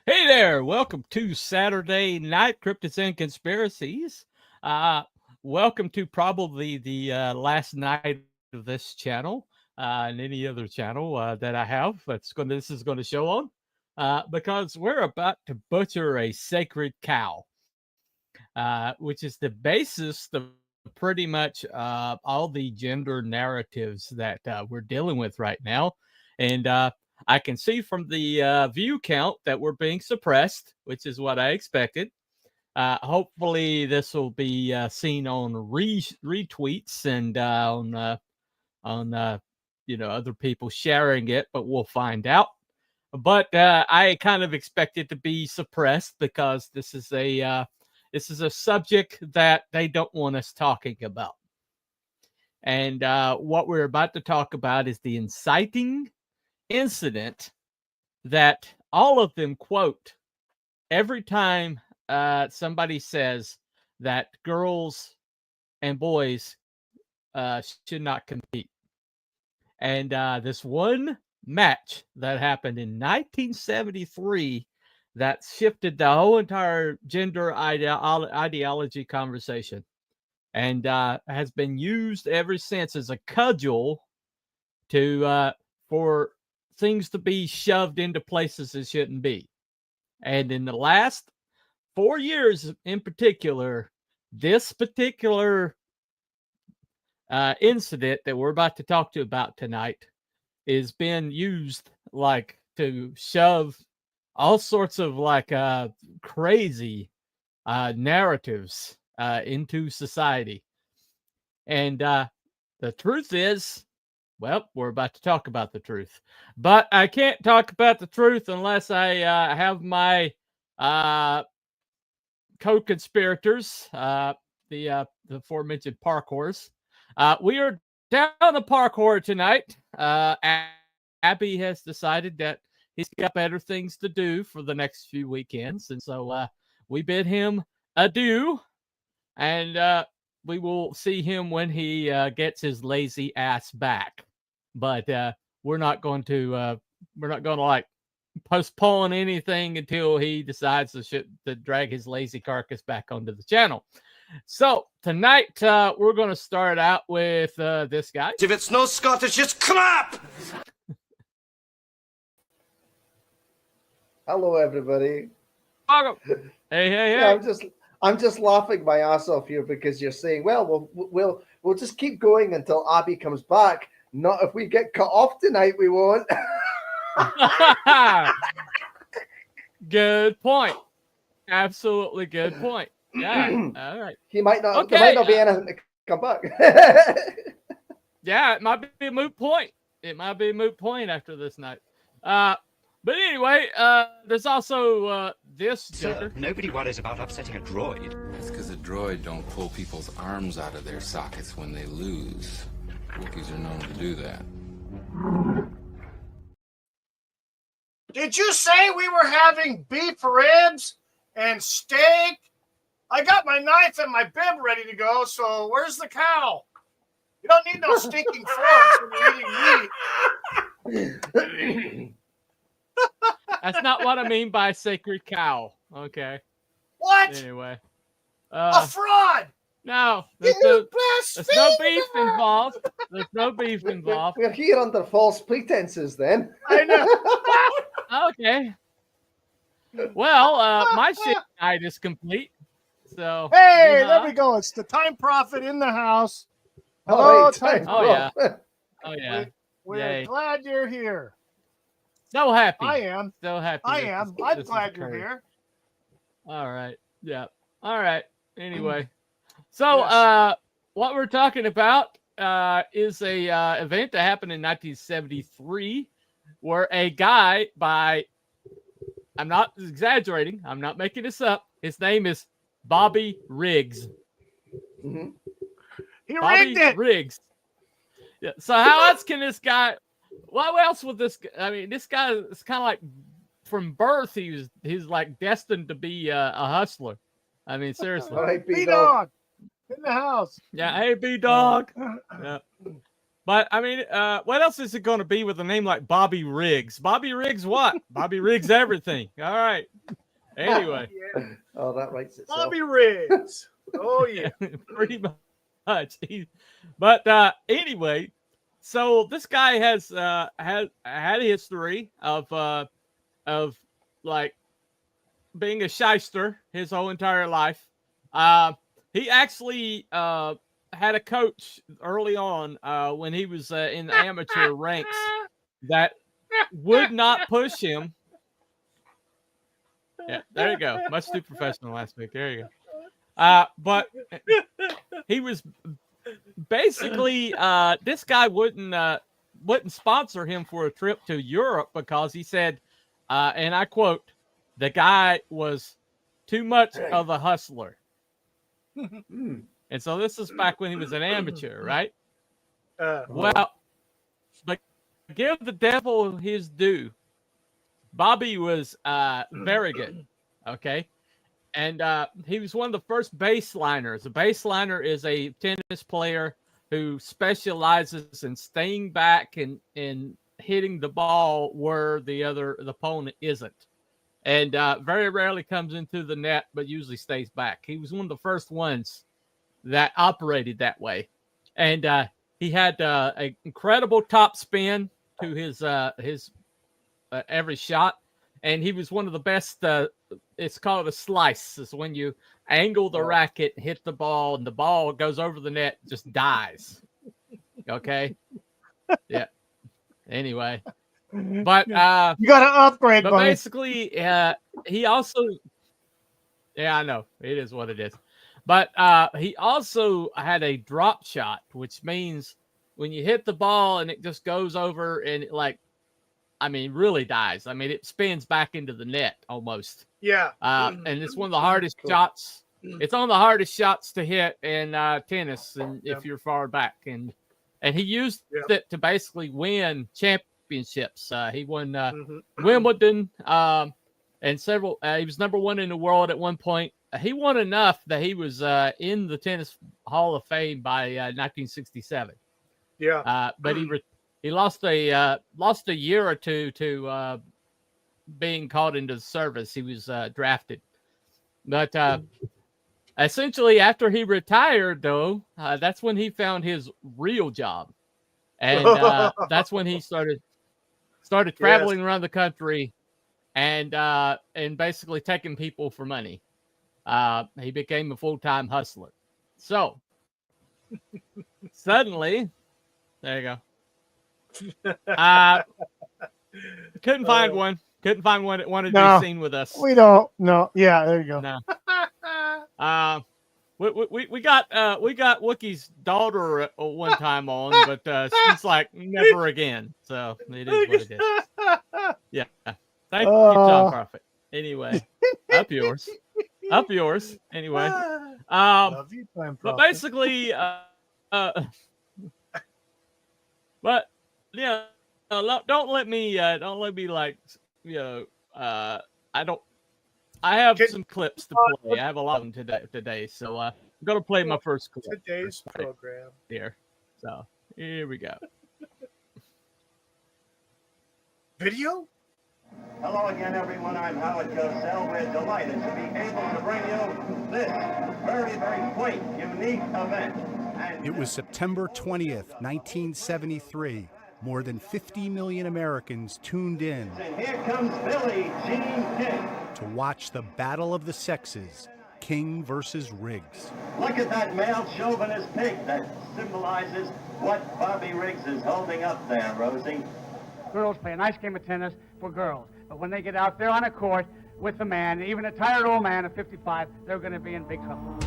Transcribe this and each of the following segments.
Hey there, welcome to Saturday Night Cryptids and Conspiracies. Uh, Welcome to probably the last night of this channel and any other channel that I have. This is going to show on because we're about to butcher a sacred cow, which is the basis of pretty much all the gender narratives that we're dealing with right now, and I can see from the view count that we're being suppressed, which is what I expected. Hopefully, this will be seen on retweets and on other people sharing it, but we'll find out. But I kind of expect it to be suppressed because this is a subject that they don't want us talking about. And what we're about to talk about is the inciting incident that all of them quote every time somebody says that girls and boys should not compete. And this one match that happened in 1973 that shifted the whole entire gender ideology conversation and has been used ever since as a cudgel to for things to be shoved into places it shouldn't be. And in the last 4 years in particular, this particular incident that we're about to talk to about tonight is being used like to shove all sorts of like crazy narratives into society. And the truth is, well, we're about to talk about the truth, but I can't talk about the truth unless I have my co-conspirators, the aforementioned parkours. We are down the parkour tonight. Abby has decided that he's got better things to do for the next few weekends, and so we bid him adieu, and we will see him when he gets his lazy ass back. But we're not going to like postpone anything until he decides to drag his lazy carcass back onto the channel. So tonight we're going to start out with this guy. If it's no Scottish, it's crap! Hello, everybody. Welcome. Hey. Yeah, I'm just laughing my ass off here because you're saying, well, we'll just keep going until Abby comes back. Not if we get cut off tonight, we won't. Good point. Absolutely good point. Yeah. All right. He might not. Okay. There might not be anything to come back. Yeah, it might be a moot point. It might be a moot point after this night. But anyway, there's also this joker. Nobody worries about upsetting a droid. That's because a droid don't pull people's arms out of their sockets when they lose. Wookiees are known to do that. Did you say we were having beef ribs and steak? I got my knife and my bib ready to go, so where's the cow? You don't need no stinking forks when you're eating meat. That's not what I mean by sacred cow. Okay. What? Anyway. A fraud! No. There's no beef involved. There's no beef involved. We're here under false pretenses, then. I know. Okay. Well, my shit night is complete. So hey, there we go. It's the time prophet in the house. Hello, All right, time Oh yeah. prophet. Oh yeah. We're Yay. glad you're here. So happy. I am. So happy. I this am. is- I'm this is glad you're occurring. here. All right. Yeah. All right. Anyway. So Yes. what we're talking about is a event that happened in 1973 where a guy I'm not exaggerating, I'm not making this up. His name is Bobby Riggs. Mhm. He Bobby rigged it. Riggs. Yeah. So how else can this guy? What else would this? I mean, this guy is kind of like from birth. He's like destined to be a hustler. I mean, seriously. All right, B B-Dog. dog in the house. Yeah. Hey, B dog. Yeah. But I mean, what else is it going to be with a name like Bobby Riggs? Bobby Riggs what? Bobby Riggs everything. All right. Anyway. Oh, that writes itself. Bobby Riggs. Oh yeah. Pretty much. But anyway, so this guy has had a history of like being a shyster his whole entire life. He actually had a coach early on when he was in the amateur ranks that would not push him. Yeah, there you go. Much too professional last week. There you go. But he was basically this guy wouldn't sponsor him for a trip to Europe because he said, and I quote, the guy was too much of a hustler. And so this is back when he was an amateur, right? Well, but give the devil his due. Bobby was very good, okay? And he was one of the first baseliners. A baseliner is a tennis player who specializes in staying back and hitting the ball where the opponent isn't. And very rarely comes into the net, but usually stays back. He was one of the first ones that operated that way. And he had an incredible top spin to his every shot. And he was one of the best. It's called a slice. It's when you angle the racket, hit the ball, and the ball goes over the net, just dies. Okay? Yeah. Anyway. But you got to upgrade, but buddy. basically, he also, yeah, I know it is what it is. But he also had a drop shot, which means when you hit the ball and it just goes over and it, like, I mean, really dies. I mean, it spins back into the net almost. Yeah. And it's one of the hardest shots. It's on the hardest shots to hit in tennis, and if you're far back. And he used it to basically win championships. He won Wimbledon and several. He was number one in the world at one point. He won enough that he was in the Tennis Hall of Fame by 1967. Yeah. But he lost a year or two to being called into service. He was drafted. But essentially, after he retired, though, that's when he found his real job. And that's when he started traveling around the country and basically taking people for money. He became a full-time hustler. So suddenly, there you go. Couldn't find one. Couldn't find one that wanted to be seen with us. We don't. No. Yeah, there you go. No. We got Wookie's daughter at one time on, but she's like never again. So it is what it is. Yeah. Thank you, John Prophet. Anyway, up yours. Anyway, Love you, Time but Prophet. basically, but yeah, don't let me like, you know, I have some clips to play. I have a lot of them today. So I'm gonna play my first clip. Today's program here. So here we go. video. Hello again, everyone. I'm Howard Cosell. We're delighted to be able to bring you this very, very quaint, unique event. And it was September 20th, 1973. More than 50 million Americans tuned in. And here comes Billie Jean King to watch the battle of the sexes, King versus Riggs. Look at that male chauvinist pig that symbolizes what Bobby Riggs is holding up there, Rosie. Girls play a nice game of tennis for girls, but when they get out there on a court with a man, even a tired old man of 55, they're going to be in big trouble.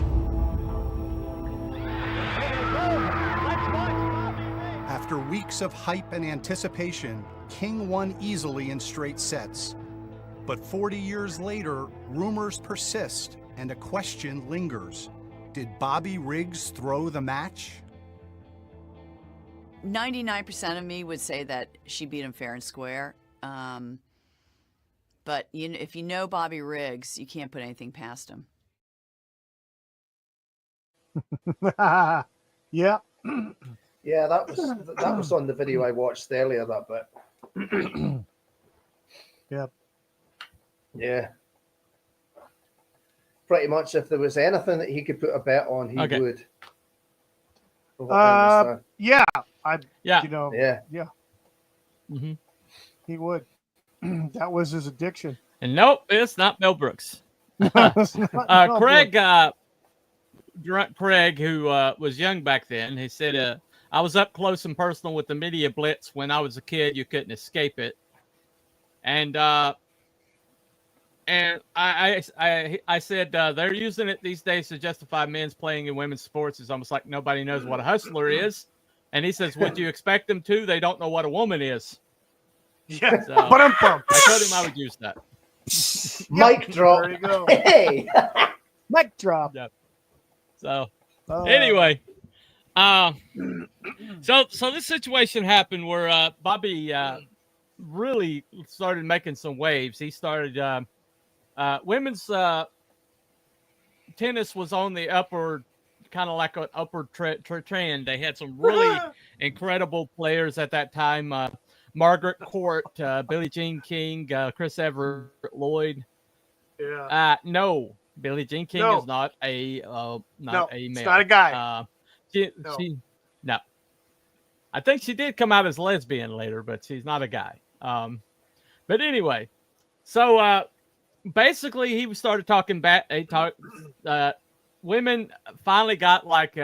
After weeks of hype and anticipation, King won easily in straight sets. But 40 years later, rumors persist and a question lingers. Did Bobby Riggs throw the match? 99% of me would say that she beat him fair and square. But if you know Bobby Riggs, you can't put anything past him. Yeah. Yeah, that was on the video I watched earlier. That bit. Yep. Yeah. Pretty much, if there was anything that he could put a bet on, he would. From what I understand. Yeah. Yeah. You know. Yeah. Yeah. Mm-hmm. He would. That was his addiction. And nope, it's not Mel Brooks. It's not Mel Craig, Brooks. Craig, who was young back then, he said, "I was up close and personal with the media blitz when I was a kid. You couldn't escape it." And I said they're using it these days to justify men's playing in women's sports. It's almost like nobody knows what a hustler is. And he says, "Would you expect them to? They don't know what a woman is." Yeah. So, But I told him I would use that. Mic drop. There you go. Hey. Mic drop. Yep. So anyway, so this situation happened where Bobby really started making some waves. He started women's tennis was on the upward, kind of like an upward trend. They had some really incredible players at that time. Margaret Court, Billie Jean King, Chris Everett Lloyd. Yeah. No, Billie Jean King is not a male. It's not a guy. No. I think she did come out as lesbian later, but she's not a guy. But anyway, so basically he started talking back. Women finally got like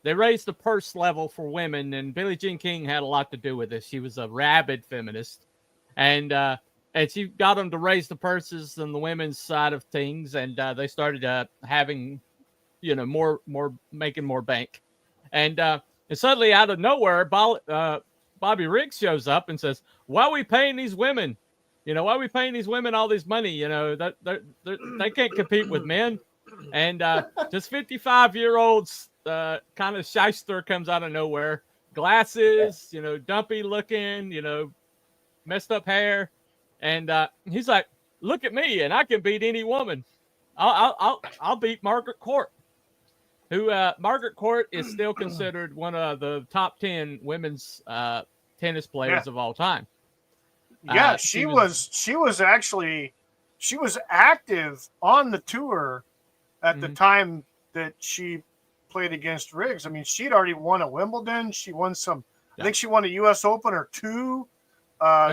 they raised the purse level for women, and Billie Jean King had a lot to do with this. She was a rabid feminist, and she got them to raise the purses on the women's side of things, and they started having, more making more bank, and suddenly out of nowhere, Bobby Riggs shows up and says, "Why are we paying these women? Why are we paying these women all this money? That they can't compete with men." And this 55-year-old kind of shyster comes out of nowhere, glasses, dumpy looking, messed up hair, and he's like, "Look at me, and I can beat any woman. I'll beat Margaret Court." Who Margaret Court is still considered one of the top 10 women's tennis players of all time. Yeah, she was active on the tour at the time that she played against Riggs. I mean, she'd already won a Wimbledon. She won some. I think she won a U.S. Open or two.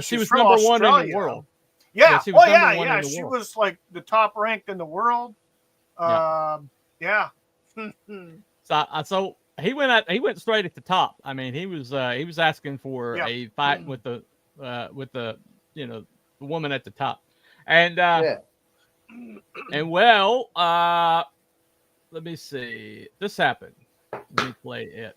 She was number one in the world. Yeah. She was She was like the top ranked in the world. Yeah. So he went straight at the top. I mean, he was asking for a fight with the the woman at the top, and let me see. This happened. Let me play it.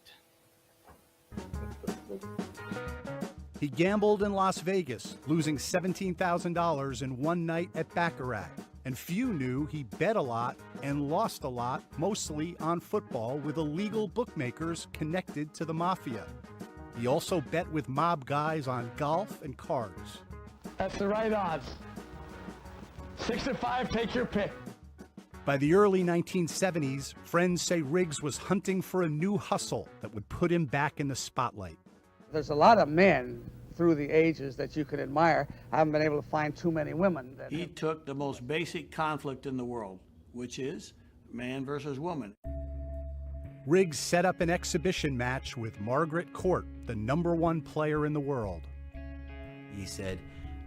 He gambled in Las Vegas, losing $17,000 in one night at Baccarat. And few knew he bet a lot and lost a lot, mostly on football, with illegal bookmakers connected to the mafia. He also bet with mob guys on golf and cards. That's the right odds. 6 to 5, take your pick. By the early 1970s, friends say Riggs was hunting for a new hustle that would put him back in the spotlight. There's a lot of men through the ages that you could admire. I haven't been able to find too many women. He took the most basic conflict in the world, which is man versus woman. Riggs set up an exhibition match with Margaret Court, the #1 player in the world. He said,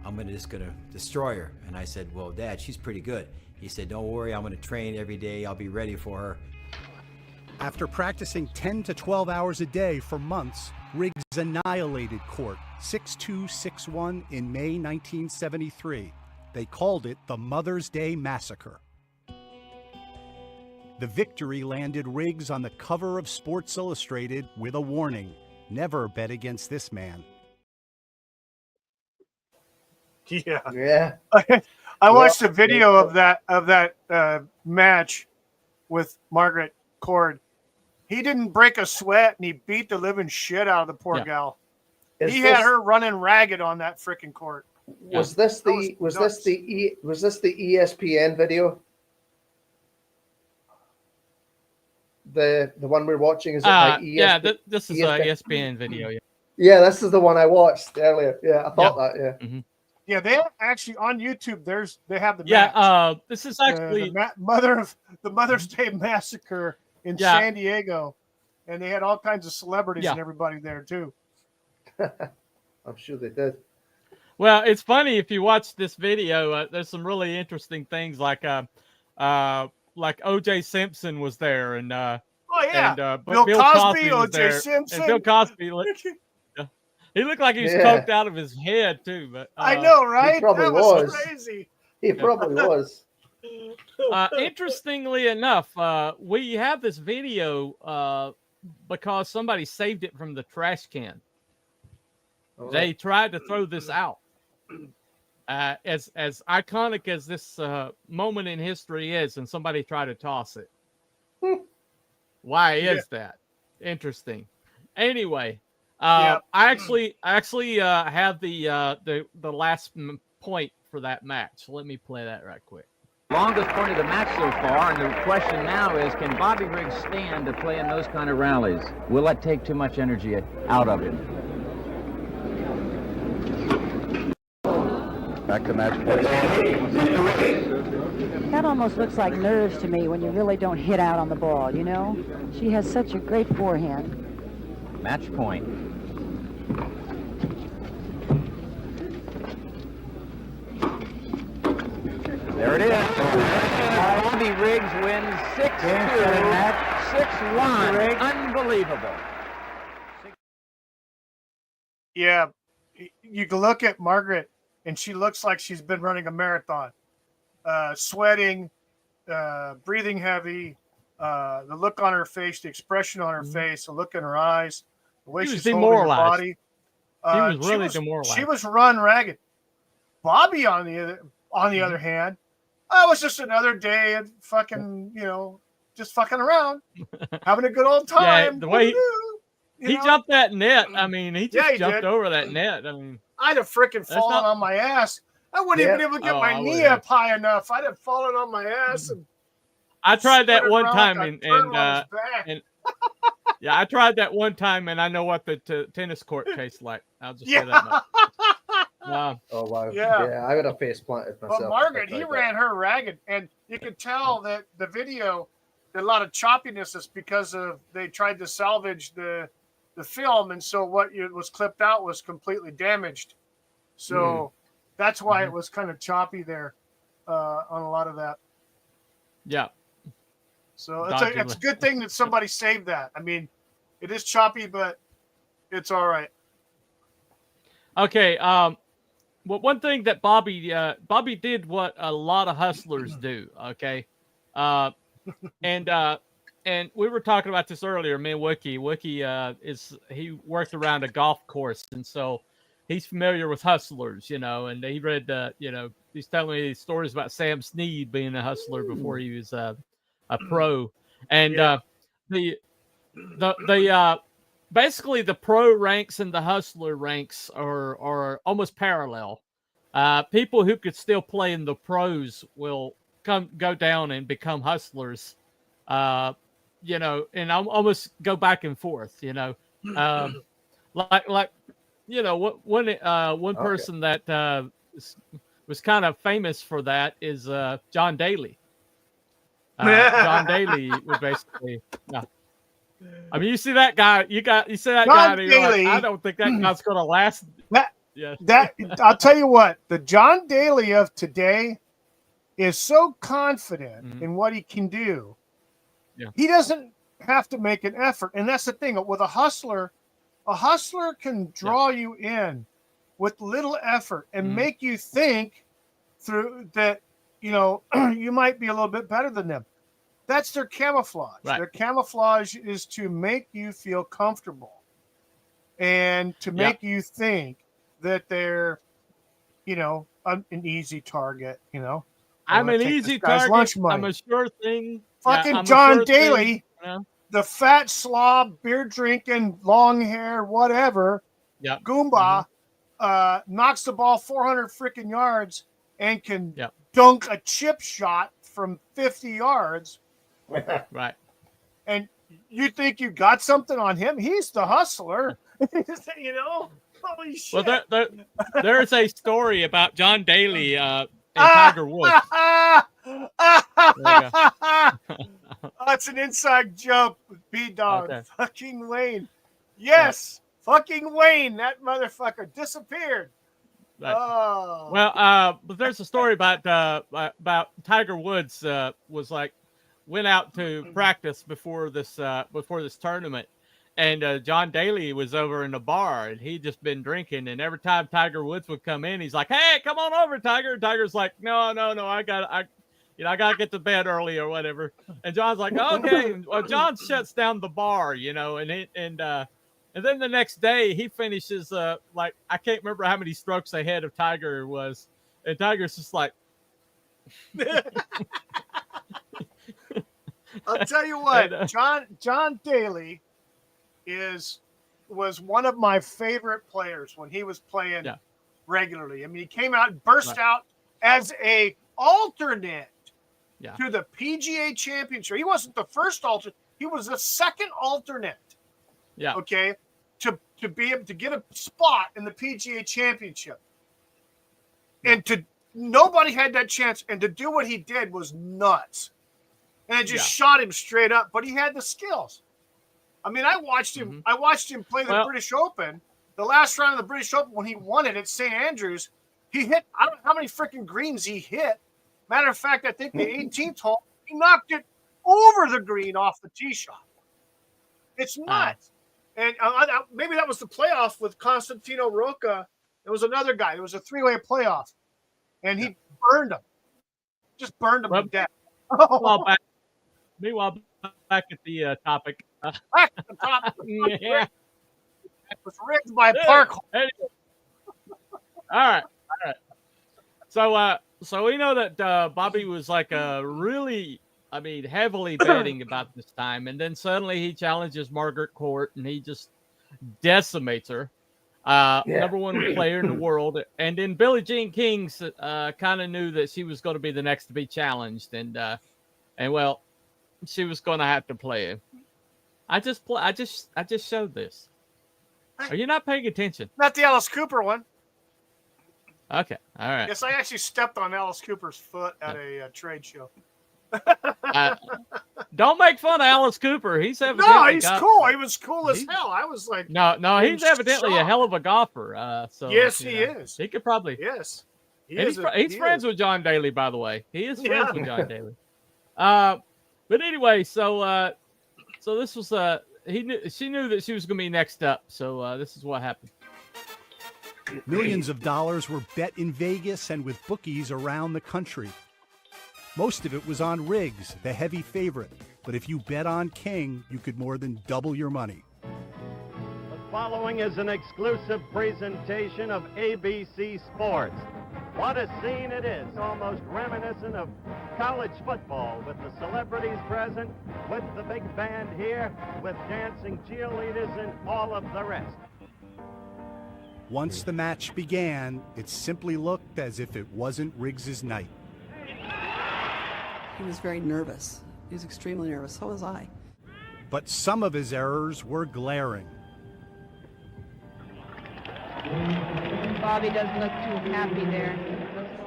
"I'm just gonna destroy her." And I said, "Well, Dad, she's pretty good." He said, "Don't worry, I'm gonna train every day. I'll be ready for her." After practicing 10 to 12 hours a day for months, Riggs annihilated Court 6-2, 6-1 in May 1973. They called it the Mother's Day Massacre. The victory landed Riggs on the cover of Sports Illustrated with a warning: never bet against this man. Yeah. I watched a video of that match with Margaret Court. He didn't break a sweat, and he beat the living shit out of the poor gal. He had her running ragged on that freaking court. Was this the ESPN video? the one we're watching? Is it like yeah, this is a ESPN video. Yeah. Yeah, this is the one I watched earlier. Yeah, I thought that. Yeah. Mm-hmm. Yeah, they actually on YouTube. They have the match. This is actually the Mother's Day Massacre in San Diego, and they had all kinds of celebrities and everybody there too. I'm sure they did. Well, it's funny if you watch this video. There's some really interesting things like O.J. Simpson was there, and Bill Cosby, O.J. Simpson, and Bill Cosby. He looked like he was coked out of his head too. But I know, right? He probably that was crazy. He probably was. Interestingly enough, we have this video because somebody saved it from the trash can. They tried to throw this out. As iconic as this moment in history is, and somebody tried to toss it. Why is that? Interesting. Anyway. I actually have the last point for that match. Let me play that right quick. Longest point of the match so far, and the question now is, can Bobby Riggs stand to play in those kind of rallies? Will that take too much energy out of him? Back to match point. That almost looks like nerves to me when you really don't hit out on the ball, you know? She has such a great forehand. Match point. There it is. Bobby Riggs wins 6-2, 6-1. Unbelievable. Yeah, you can look at Margaret, and she looks like she's been running a marathon. Sweating, breathing heavy, the look on her face, the expression on her face, the look in her eyes, the way she's holding her body. She was really demoralized. She was run ragged. Bobby, on the other hand, was just another day of fucking, just fucking around, having a good old time. Yeah, the way he jumped that net. I mean, he just jumped over that net. I mean, I'd have freaking fallen on my ass. I wouldn't even be able to get my knee up high enough. I'd have fallen on my ass. And I tried that one time, and I tried that one time, and I know what the tennis court tastes like. I'll just say that much. Oh wow! Yeah, I would have face planted myself. But Margaret, he ran her ragged, and you could tell that the video, a lot of choppiness is because of they tried to salvage the film, and so what was clipped out was completely damaged. So that's why it was kind of choppy there on a lot of that. Yeah. So it's a good thing that somebody saved that. I mean, it is choppy, but it's all right. Okay. Well, one thing that Bobby did what a lot of hustlers do. Okay. And we were talking about this earlier. Me and Wookie he worked around a golf course, and so he's familiar with hustlers, and he read, he's telling me stories about Sam Snead being a hustler before he was a pro. And basically the pro ranks and the hustler ranks are almost parallel. People who could still play in the pros will go down and become hustlers, and almost go back and forth, one person that was kind of famous for that is John Daly. John Daly was basically, I mean, you see that guy, you see that John guy, and Daly, like, I don't think that guy's going to last. That I'll tell you what, the John Daly of today is so confident in what he can do. Yeah. He doesn't have to make an effort. And that's the thing with a hustler can draw you in with little effort and make you think through that, you might be a little bit better than them. That's their camouflage. Right. Their camouflage is to make you feel comfortable and to make you think that they're, an easy target, I'm an easy target. I'm a sure thing. Fucking John Daly, the fat slob, beer drinking, long hair, whatever, Goomba, knocks the ball 400 freaking yards and can dunk a chip shot from 50 yards. Right. And you think you got something on him? He's the hustler. You know? Holy shit. Well, there's a story about John Daly and Tiger Woods. That's an inside joke with B-Dog. Okay. Fucking Wayne. Yes. Fucking Wayne. That motherfucker disappeared. Right. Oh. Well, but there's a story about Tiger Woods went out to practice before this tournament, and John Daly was over in the bar, and he'd just been drinking, and every time Tiger Woods would come in, he's like, "Hey, come on over, Tiger." And Tiger's like, "No, I gotta get to bed early or whatever." And John's like, "Okay." Well, John shuts down the bar, and then the next day he finishes I can't remember how many strokes ahead of Tiger was, and Tiger's just like, I'll tell you what, John Daly was one of my favorite players when he was playing regularly. I mean, he came out and burst out as a alternate to the PGA Championship. He wasn't the first alternate; he was the second alternate. Yeah. Okay. To be able to get a spot in the PGA Championship, and nobody had that chance, and to do what he did was nuts, and it just shot him straight up. But he had the skills. I mean, I watched him. Mm-hmm. I watched him play the British Open, the last round of the British Open when he won it at St. Andrews. He hit. I don't know how many freaking greens he hit. Matter of fact, I think the 18th hole he knocked it over the green off the tee shot. It's nuts. And maybe that was the playoff with Constantino Rocca. There was another guy. It was a three-way playoff, and he burned him. Just burned him to death. Meanwhile, back at the topic. Back at the topic. It was rigged by Park. Anyway. All right. So we know that Bobby was heavily betting about this time, and then suddenly he challenges Margaret Court, and he just decimates her. Number one player in the world, and then Billie Jean King kind of knew that she was going to be the next to be challenged, and she was going to have to play him. I just showed this. Are you not paying attention? Not the Alice Cooper one. Okay, all right. Yes, I actually stepped on Alice Cooper's foot at a trade show. Don't make fun of Alice Cooper. He's cool. He was cool as hell. I was like, no, he's evidently a hell of a golfer. Yes, he is. He could probably. Yes, he's friends with John Daly, by the way. He is friends with John Daly. But anyway, so this was she knew that she was going to be next up. So this is what happened. Millions of dollars were bet in Vegas and with bookies around the country. Most of it was on Riggs, the heavy favorite. But if you bet on King, you could more than double your money. The following is an exclusive presentation of ABC Sports. What a scene it is, almost reminiscent of college football, with the celebrities present, with the big band here, with dancing cheerleaders and all of the rest. Once the match began, it simply looked as if it wasn't Riggs's night. He was very nervous. He was extremely nervous. So was I. But some of his errors were glaring. Bobby doesn't look too happy there.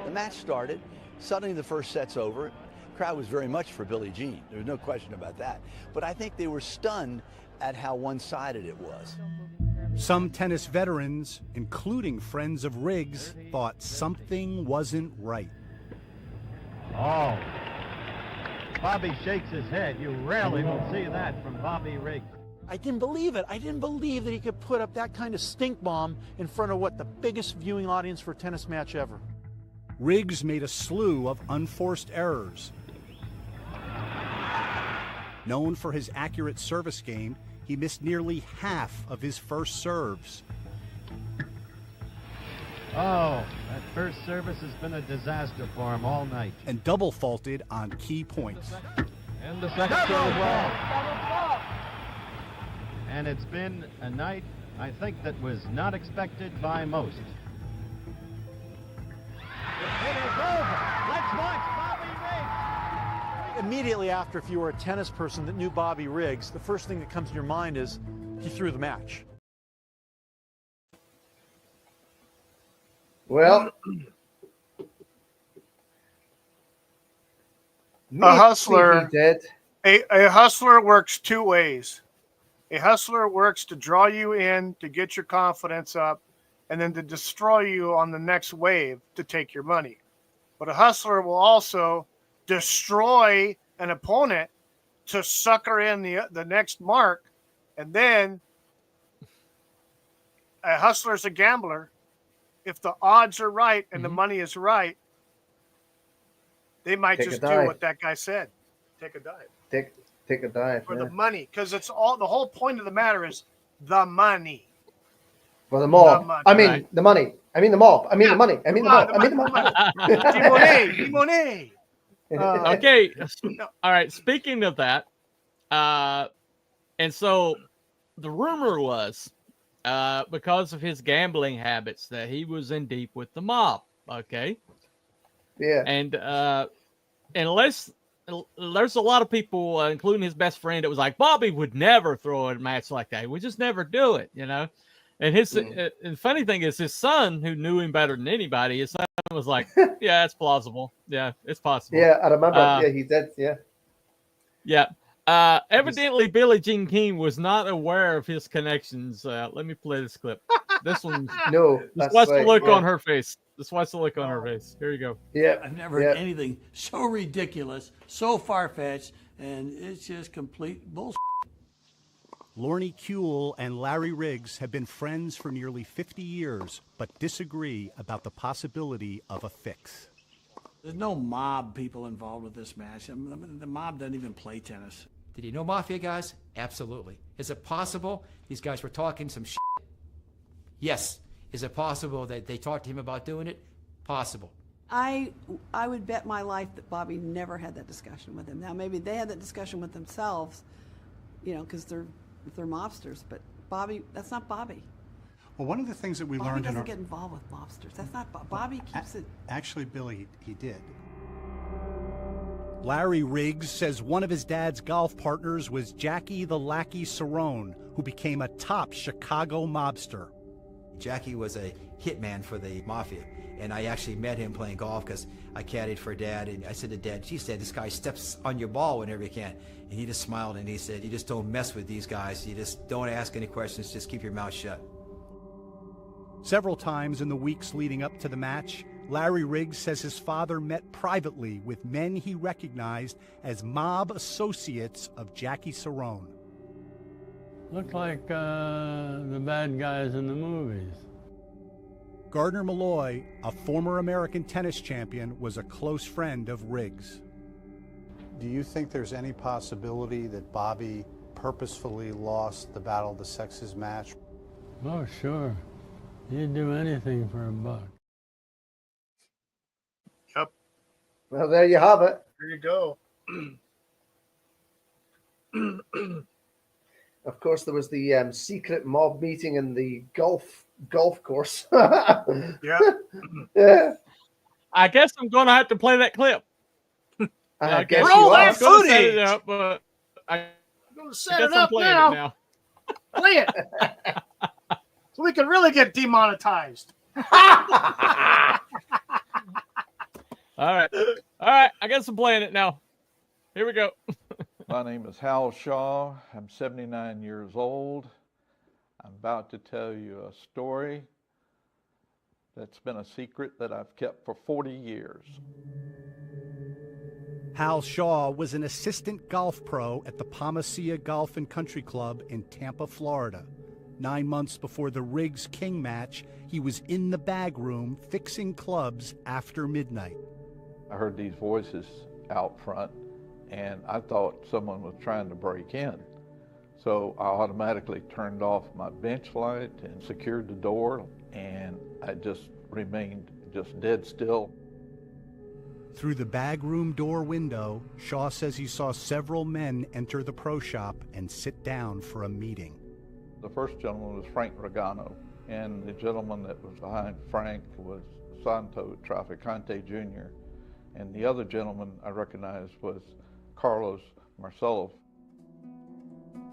The match started. Suddenly the first set's over. The crowd was very much for Billie Jean. There's no question about that. But I think they were stunned at how one-sided it was. Some tennis veterans, including friends of Riggs, thought something wasn't right. Oh. Bobby shakes his head. You rarely will see that from Bobby Riggs. I didn't believe it. I didn't believe that he could put up that kind of stink bomb in front of what, the biggest viewing audience for a tennis match ever. Riggs made a slew of unforced errors. Known for his accurate service game, he missed nearly half of his first serves. Oh, that first service has been a disaster for him all night. And double faulted on key points. And the second serve as well. And it's been a night, I think, that was not expected by most. It is over. Let's watch Bobby Riggs. immediately after, if you were a tennis person that knew Bobby Riggs, the first thing that comes to your mind is he threw the match. Well, a hustler. He did. A hustler works two ways. A hustler works to draw you in, to get your confidence up, and then to destroy you on the next wave to take your money. But a hustler will also destroy an opponent to sucker in the next mark. And then a hustler is a gambler. If the odds are right and the money is right, they might just do what that guy said. Take a dive. Take a dive. For the money. Because it's all, the whole point of the matter is the money. For the mob. I mean, Right. the money. I mean, the mob. I mean, the money. I mean, the mob. I mean, the money. Timone. Okay. All right. Speaking of that, and so the rumor was because of his gambling habits that he was in deep with the mob. Okay. Yeah. And unless there's a lot of people, including his best friend, that was like, Bobby would never throw a match like that. He would just never do it, you know? And his and funny thing is his son, who knew him better than anybody, his son was like, yeah, it's plausible. Yeah, it's possible. Yeah, I remember. Yeah, he did. Yeah. Yeah. Evidently, Billie Jean King was not aware of his connections. Let me play this clip. This one. No. Just watch the look on her face. Just watch the look on her face. Here you go. Yeah. I've never heard anything so ridiculous, so far-fetched, and it's just complete bullshit. Lorne Kuehl and Larry Riggs have been friends for nearly 50 years, but disagree about the possibility of a fix. There's no mob people involved with this match. I mean, the mob doesn't even play tennis. Did he know Mafia guys? Absolutely. Is it possible these guys were talking some shit? Yes. Is it possible that they talked to him about doing it? Possible. I would bet my life that Bobby never had that discussion with him. Now, maybe they had that discussion with themselves, you know, because they're mobsters. But Bobby, that's not Bobby. Well, one of the things that we Bobby learned in doesn't our... get involved with mobsters. That's not Bobby. Keeps it. Actually, Billy, he did. Larry Riggs says one of his dad's golf partners was Jackie the Lackey Cerrone, who became a top Chicago mobster. Jackie was a hitman for the Mafia, and I actually met him playing golf because I caddied for Dad, and I said to Dad, geez, Dad, this guy steps on your ball whenever he can. And he just smiled and he said, you just don't mess with these guys. You just don't ask any questions, just keep your mouth shut. Several times in the weeks leading up to the match, Larry Riggs says his father met privately with men he recognized as mob associates of Jackie Cerrone. Look like the bad guys in the movies. Gardner Malloy, a former American tennis champion, was a close friend of Riggs. Do you think there's any possibility that Bobby purposefully lost the Battle of the Sexes match? Oh, sure. He'd do anything for a buck. Yep. Well, there you have it. There you go. Of course, there was the secret mob meeting in the golf course. Yeah. Yeah. I guess I'm going to have to play that clip. I guess roll that set footage. it up, but I'm going to set it up now. Play it. So we can really get demonetized. All right. I guess I'm playing it now. Here we go. My name is Hal Shaw. I'm 79 years old. I'm about to tell you a story that's been a secret that I've kept for 40 years. Hal Shaw was an assistant golf pro at the Palmacia Golf and Country Club in Tampa, Florida. 9 months before the Riggs-King match, he was in the bag room fixing clubs after midnight. I heard these voices out front, and I thought someone was trying to break in. So I automatically turned off my bench light and secured the door, and I just remained just dead still. Through the bag room door window, Shaw says he saw several men enter the pro shop and sit down for a meeting. The first gentleman was Frank Regano, and the gentleman that was behind Frank was Santo Traficante Jr., and the other gentleman I recognized was Carlos Marcello.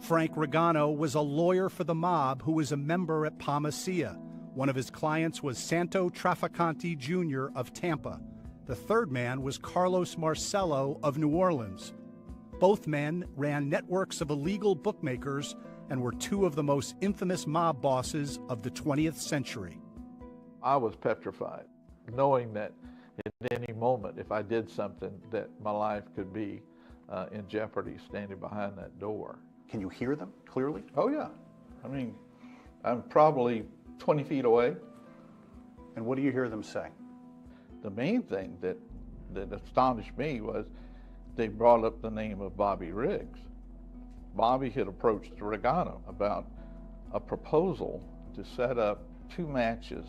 Frank Regano was a lawyer for the mob who was a member at Palmacia. One of his clients was Santo Traficante Jr. of Tampa. The third man was Carlos Marcello of New Orleans. Both men ran networks of illegal bookmakers and were two of the most infamous mob bosses of the 20th century. I was petrified, knowing that at any moment, if I did something, that my life could be in jeopardy standing behind that door. Can you hear them clearly? Oh, yeah. I mean, I'm probably 20 feet away. And what do you hear them say? The main thing that astonished me was they brought up the name of Bobby Riggs. Bobby had approached Regano about a proposal to set up 2 matches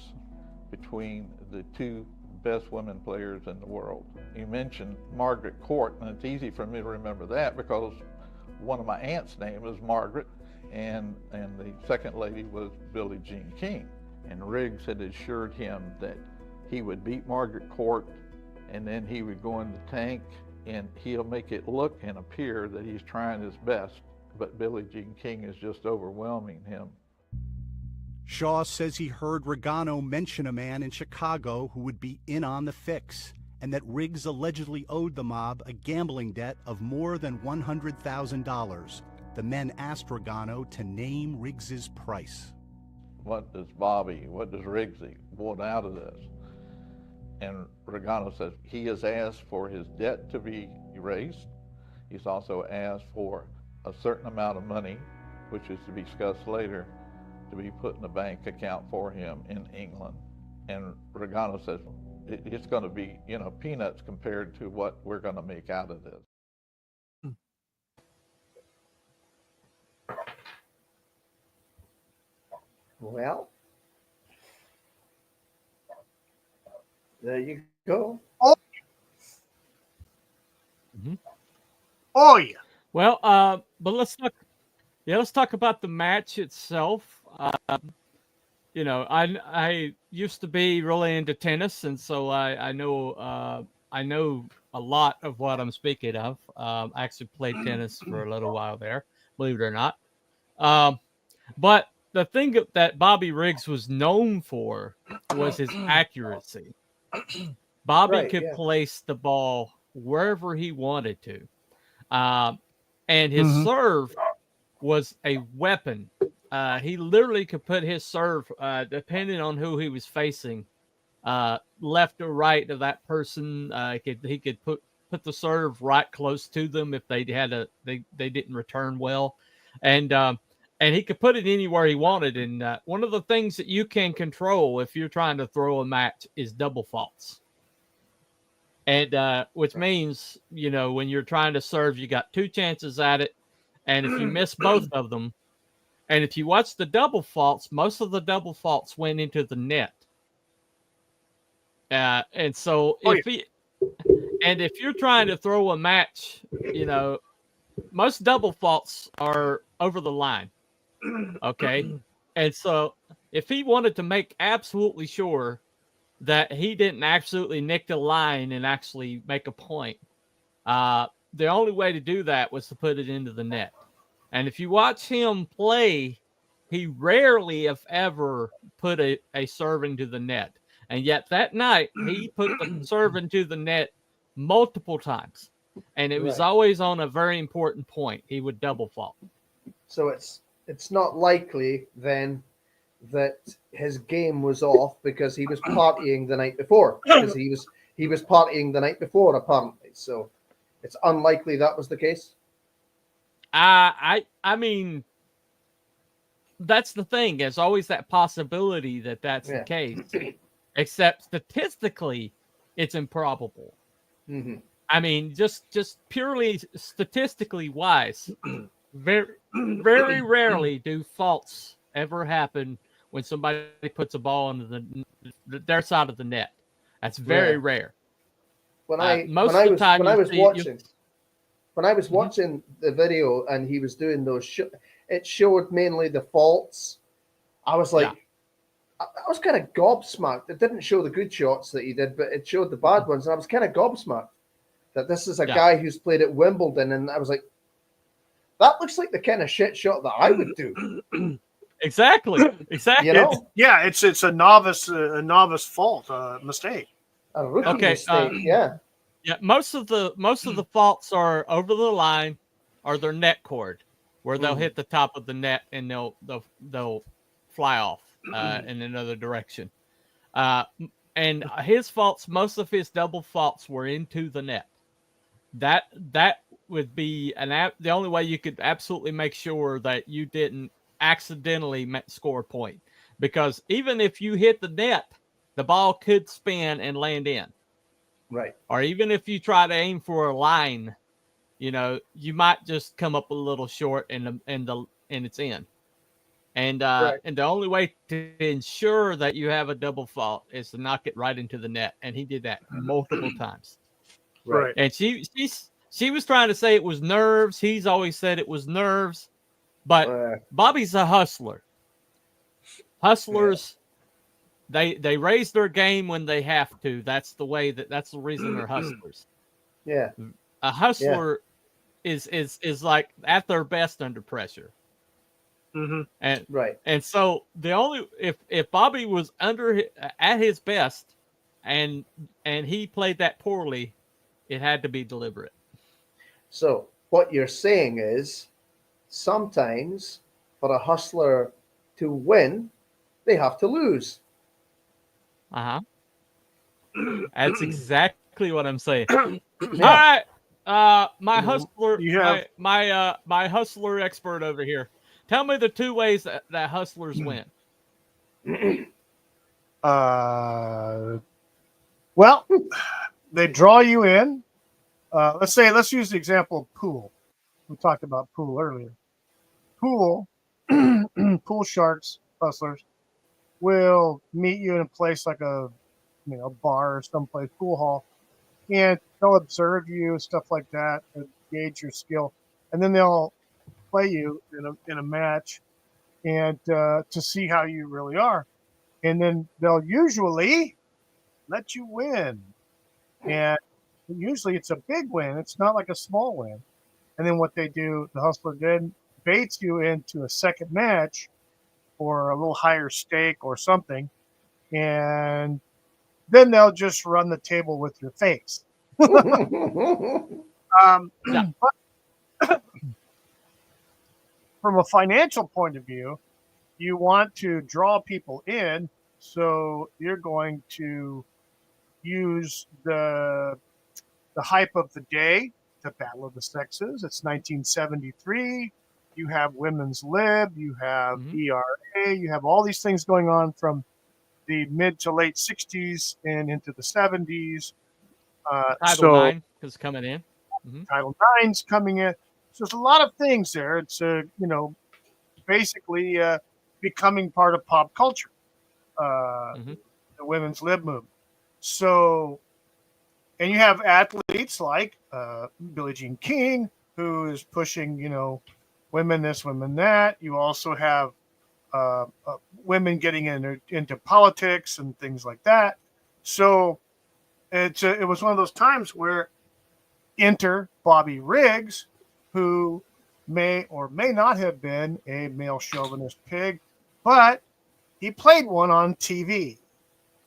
between the 2 best women players in the world. You mentioned Margaret Court, and it's easy for me to remember that because one of my aunt's name is Margaret, and the second lady was Billie Jean King. And Riggs had assured him that he would beat Margaret Court, and then he would go in the tank, and he'll make it look and appear that he's trying his best, but Billie Jean King is just overwhelming him. Shaw says he heard Regano mention a man in Chicago who would be in on the fix, and that Riggs allegedly owed the mob a gambling debt of more than $100,000. The men asked Regano to name Riggs's price. What does Riggs want out of this? And Regano says he has asked for his debt to be erased. He's also asked for a certain amount of money, which is to be discussed later, to be put in a bank account for him in England. And Regano says it's going to be, peanuts compared to what we're going to make out of this. Well, there you go. Oh, Mm-hmm. Oh yeah. Well, but let's talk about the match itself. I used to be really into tennis, and so I know a lot of what I'm speaking of. I actually played tennis for a little while there, believe it or not. But the thing that Bobby Riggs was known for was his accuracy. Bobby could place the ball wherever he wanted to. And his serve was a weapon. He literally could put his serve, depending on who he was facing, left or right of that person. He could put the serve right close to them if they didn't return well, and he could put it anywhere he wanted. And one of the things that you can control if you're trying to throw a match is double faults. And which means, when you're trying to serve, you got 2 chances at it. And if you miss both of them, and if you watch the double faults, most of the double faults went into the net. And so if you're trying to throw a match, most double faults are over the line. Okay. And so if he wanted to make absolutely sure that he didn't absolutely nick the line and actually make a point, the only way to do that was to put it into the net. And if you watch him play, he rarely, if ever, put a serve into the net. And yet that night, he put the serve into the net multiple times. And it was always on a very important point. He would double fault. So it's not likely then that his game was off because he was partying the night before. Because he was partying the night before, apparently. So it's unlikely that was the case. I mean, that's the thing. There's always that possibility that that's the case. Except statistically, it's improbable. Mm-hmm. I mean, just purely statistically wise, very, very rarely do faults ever happen when somebody puts a ball into their side of the net. That's very rare. When I was watching the video and he was doing those, it showed mainly the faults. I was like, I was kind of gobsmacked. It didn't show the good shots that he did, but it showed the bad ones, and I was kind of gobsmacked. that this is a Yeah. guy who's played at Wimbledon, and I was like, that looks like the kind of shit shot that I would do. Exactly. You know? Yeah, it's a novice fault, mistake. A rookie Okay, mistake, yeah. Yeah, most of the faults are over the line, or their net cord, where they'll hit the top of the net and they'll fly off in another direction. And his faults, most of his double faults were into the net. That would be the only way you could absolutely make sure that you didn't accidentally score a point, because even if you hit the net, the ball could spin and land in. Right. Or even if you try to aim for a line, you know, you might just come up a little short and it's in. And and the only way to ensure that you have a double fault is to knock it right into the net. And he did that multiple times. Right. And she was trying to say it was nerves. He's always said it was nerves. But Bobby's a hustler. Hustlers, they raise their game when they have to. That's the reason they're hustlers. Yeah. A hustler is like at their best under pressure. Mm-hmm. And right. And so the only if Bobby was at his best and he played that poorly, it had to be deliberate. So what you're saying is sometimes for a hustler to win, they have to lose. That's exactly what I'm saying. All right. My hustler, my hustler expert over here. Tell me the two ways that hustlers win. Well, they draw you in. Let's use the example of pool. We talked about pool earlier. Pool sharks, hustlers, will meet you in a place like a bar or someplace, pool hall, and they'll observe you, stuff like that, and gauge your skill, and then they'll play you in a match, and to see how you really are, and then they'll usually let you win, and usually it's a big win. It's not like a small win. And then what they do, the hustler then baits you into a second match for a little higher stake or something, and then they'll just run the table with your face. But from a financial point of view, you want to draw people in, so you're going to use the hype of the day, the Battle of the Sexes. It's 1973. You have women's lib, you have ERA, you have all these things going on from the mid to late 60s and into the 70s. Title IX is coming in. Title IX's coming in. So there's a lot of things there. It's basically becoming part of pop culture, the women's lib movement. So, and you have athletes like Billie Jean King, who is pushing, women this, women that. You also have women getting into politics and things like that. So it was one of those times where enter Bobby Riggs, who may or may not have been a male chauvinist pig, but he played one on TV,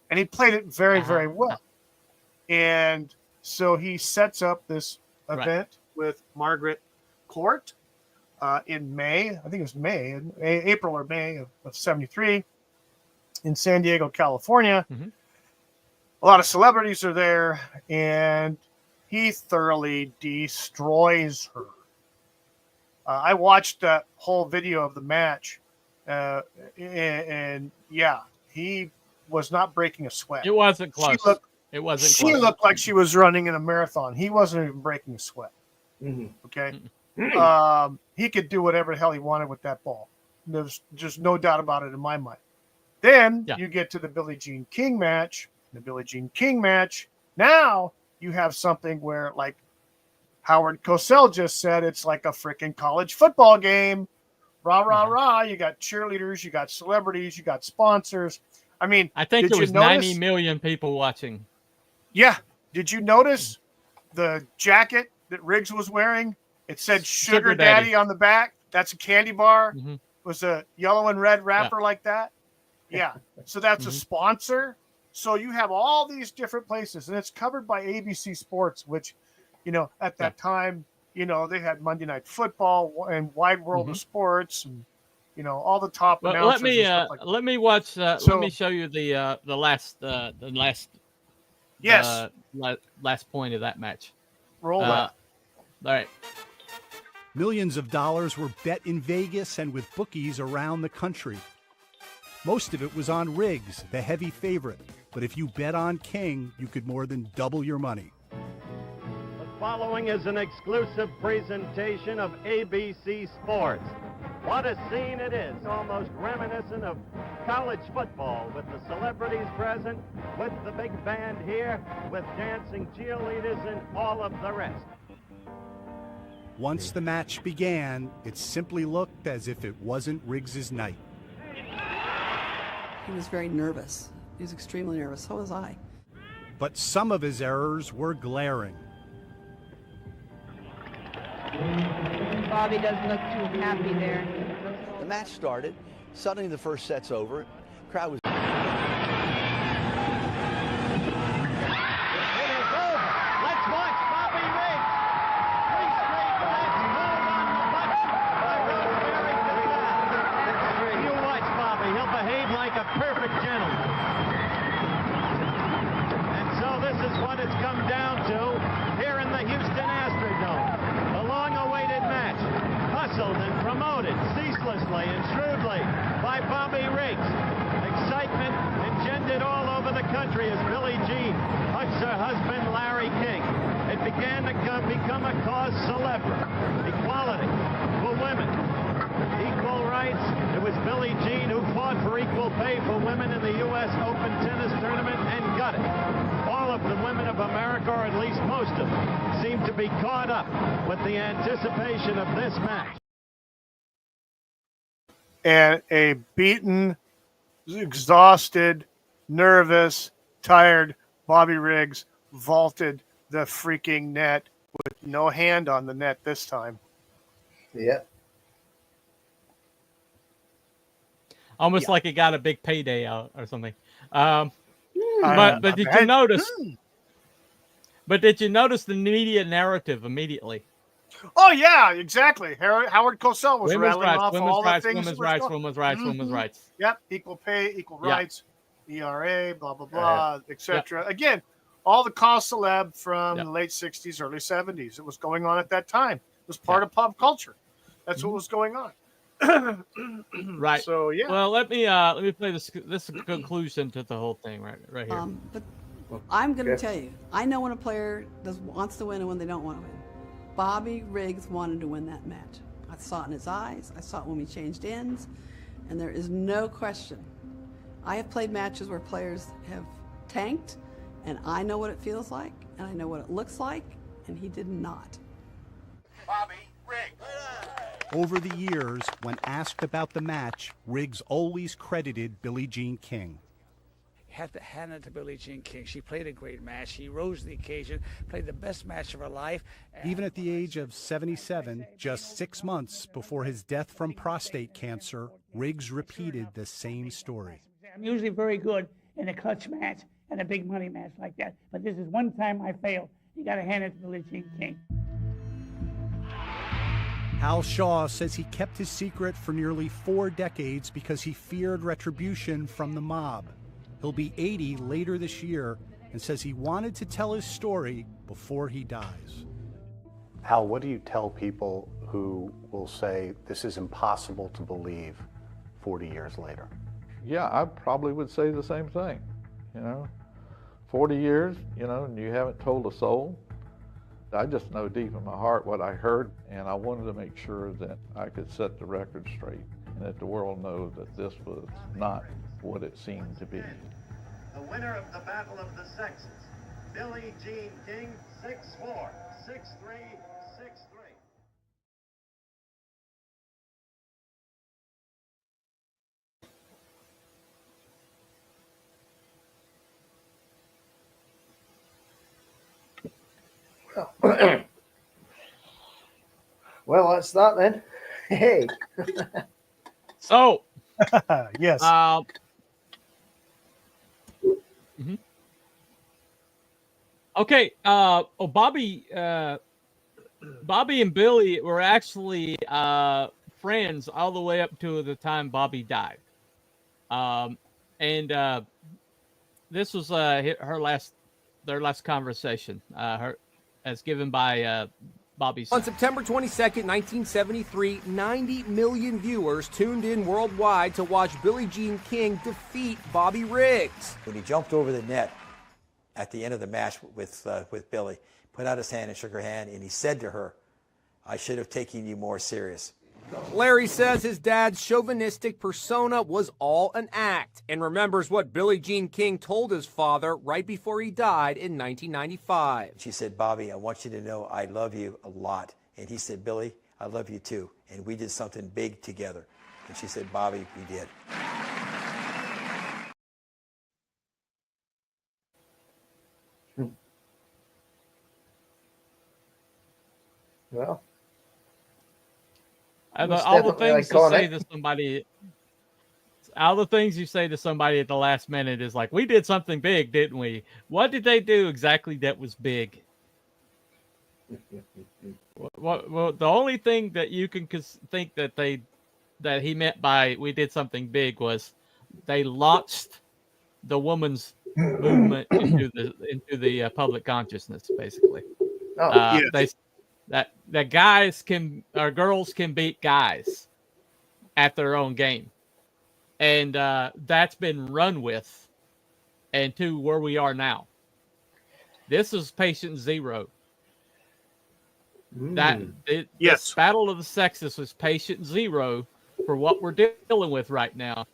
and he played it very, very well. And so he sets up this event with Margaret Court in May. I think it was April or May of 73 in San Diego, California. A lot of celebrities are there, and he thoroughly destroys her. I watched that whole video of the match, and yeah, he was not breaking a sweat. It wasn't close. She looked like she was running in a marathon. He wasn't even breaking a sweat. Okay. He could do whatever the hell he wanted with that ball. There's just no doubt about it in my mind. Then you get to the Billie Jean King match. The Billie Jean King match. Now you have something where, like Howard Cosell just said, it's like a freaking college football game. Rah, rah, rah. You got cheerleaders, you got celebrities, you got sponsors. I mean, I think there was 90 million people watching. Yeah. Did you notice the jacket that Riggs was wearing, it said Sugar, Sugar Daddy. Daddy On the back. That's a candy bar. Mhm. Was a yellow and red wrapper like that. Yeah. So that's a Mhm. sponsor. So you have all these different places, and it's covered by ABC Sports, which, at that time, they had Monday Night Football and Wide World of Mhm. Sports, and all the top Well, announcers and stuff like that. let me watch. Let So- me show you the last Yes. last point of that match. Roll All that. right. Millions of dollars were bet in Vegas and with bookies around the country. Most of it was on Riggs, the heavy favorite. But if you bet on King, you could more than double your money. The following is an exclusive presentation of ABC Sports. What a scene it is, almost reminiscent of college football, with the celebrities present, with the big band here, with dancing cheerleaders and all of the rest. Once the match began, it simply looked as if it wasn't Riggs's night. He was very nervous. He was extremely nervous. So was I. But some of his errors were glaring. Bobby doesn't look too happy there. The match started. Suddenly the first set's over. Crowd was... Let's watch Bobby Riggs. 3 straight minutes pulled on the button by Rosemary Giselle. You watch Bobby. He'll behave like a perfect gentleman. And so this is what it's come down to here in the Houston Astrodome. The long-awaited match, hustled and promoted ceaselessly and shrewdly by Bobby Riggs. Excitement engendered all over the country as Billie Jean hugs her husband Larry King. It began to become a cause célèbre. Equality for women, equal rights. It was Billie Jean who fought for equal pay for women in the U.S. Open tennis tournament and got it. All of the women of America, or at least most of them, seem to be caught up with the anticipation of this match. And a beaten, exhausted, nervous, tired Bobby Riggs vaulted the freaking net with no hand on the net this time. Yeah. Almost like it got a big payday out or something. But did you bet. notice? But did you notice the media narrative immediately? Oh yeah, exactly. Howard Cosell was Women's rattling rights, off women's all rights, the things. women's that were rights, going- women's rights, women's Mhm. rights. Yep, equal pay, equal Yeah. rights, ERA, blah blah blah, etc. Again, all the cause celeb from the late '60s, early '70s. It was going on at that time. It was part of pop culture. That's what was going on. Right. So yeah. Well, let me play this. This is a conclusion to the whole thing right here. But I'm going to tell you, I know when a player wants to win and when they don't want to win. Bobby Riggs wanted to win that match. I saw it in his eyes. I saw it when we changed ends, and there is no question. I have played matches where players have tanked, and I know what it feels like, and I know what it looks like, and he did not. Bobby Riggs. Over the years, when asked about the match, Riggs always credited Billie Jean King. Had to hand it to Billie Jean King. She played a great match. She rose to the occasion, played the best match of her life. Even at the age of 77, just 6 months before his death from prostate cancer, Riggs repeated the same story. I'm usually very good in a clutch match and a big money match like that. But this is one time I failed. You got to hand it to Billie Jean King. Hal Shaw says he kept his secret for nearly 4 decades because he feared retribution from the mob. He'll be 80 later this year and says he wanted to tell his story before he dies. Hal, what do you tell people who will say this is impossible to believe 40 years later? Yeah, I probably would say the same thing. 40 years, and you haven't told a soul. I just know deep in my heart what I heard, and I wanted to make sure that I could set the record straight and that the world know that this was not what it seemed to be. The winner of the Battle of the Sexes, Billie Jean King, 6'4", 6'3", 6'3". Well, that's that then. Hey. So, yes. Mhm. Okay. Bobby and Billy were actually friends all the way up to the time Bobby died. And this was their last conversation. As given by Bobby's. On September 22nd, 1973, 90 million viewers tuned in worldwide to watch Billie Jean King defeat Bobby Riggs. When he jumped over the net at the end of the match with Billy, put out his hand and shook her hand, and he said to her, "I should have taken you more serious." Larry says his dad's chauvinistic persona was all an act and remembers what Billie Jean King told his father right before he died in 1995. She said, "Bobby, I want you to know I love you a lot." And he said, "Billy, I love you too. And we did something big together." And she said, "Bobby, we did." Well, all the things to say to somebody, all the things you say to somebody at the last minute is like, we did something big, didn't we? What did they do exactly that was big? Well, the only thing that you can think that he meant by we did something big was they launched the women's movement into the public consciousness, basically. Yes. That guys can or girls can beat guys at their own game, and that's been run with, and to where we are now. This is patient zero. This battle of the sexes was patient zero for what we're dealing with right now.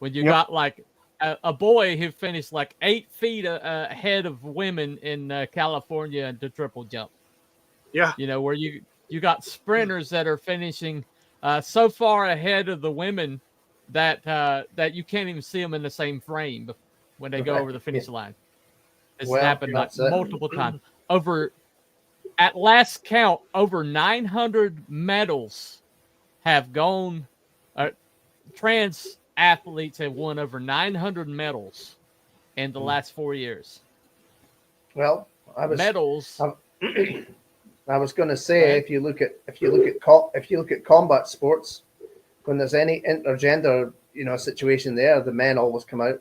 When you got like a boy who finished like 8 feet ahead of women in California in the triple jump. Yeah. You know, where you got sprinters that are finishing so far ahead of the women that you can't even see them in the same frame when they go over the finish line. It's happened like multiple times. At last count, over 900 medals have gone. Trans athletes have won over 900 medals in the last 4 years. Well, medals. I was going to say, if you look at combat sports, when there's any intergender situation there, the men always come out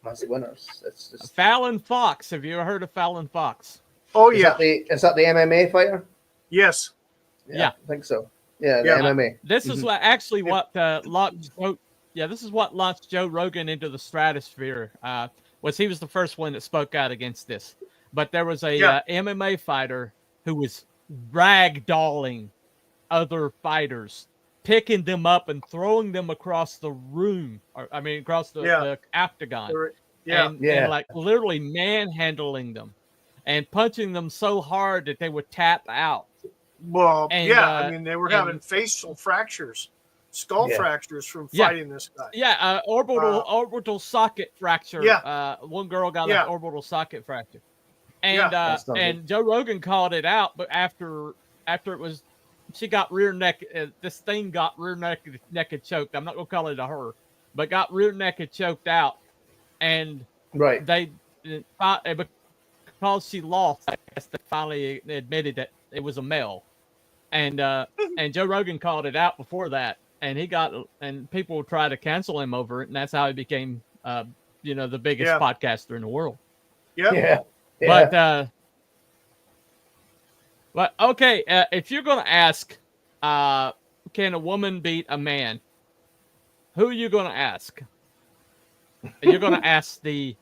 as the winners. It's just... Fallon Fox. Have you ever heard of Fallon Fox? Oh yeah. Is that the MMA fighter? Yes. Yeah, I think so. Yeah, the MMA. This is actually what launched. This is what launched Joe Rogan into the stratosphere. He was the first one that spoke out against this. But there was a MMA fighter who was ragdolling other fighters, picking them up and throwing them across the room, across the octagon, and like literally manhandling them and punching them so hard that they would tap out. Well, they were having facial fractures, skull fractures from fighting this guy. Orbital socket fracture. One girl got an orbital socket fracture. And Joe Rogan called it out, but after it was, she got rear naked. This thing got rear naked choked. I'm not gonna call it a her, but got rear naked choked out, and they because she lost, I guess they finally admitted that it was a male, and Joe Rogan called it out before that, and people try to cancel him over it, and that's how he became the biggest podcaster in the world. Yeah. But okay, if you're going to ask, can a woman beat a man? Who are you going to ask? You're going to ask the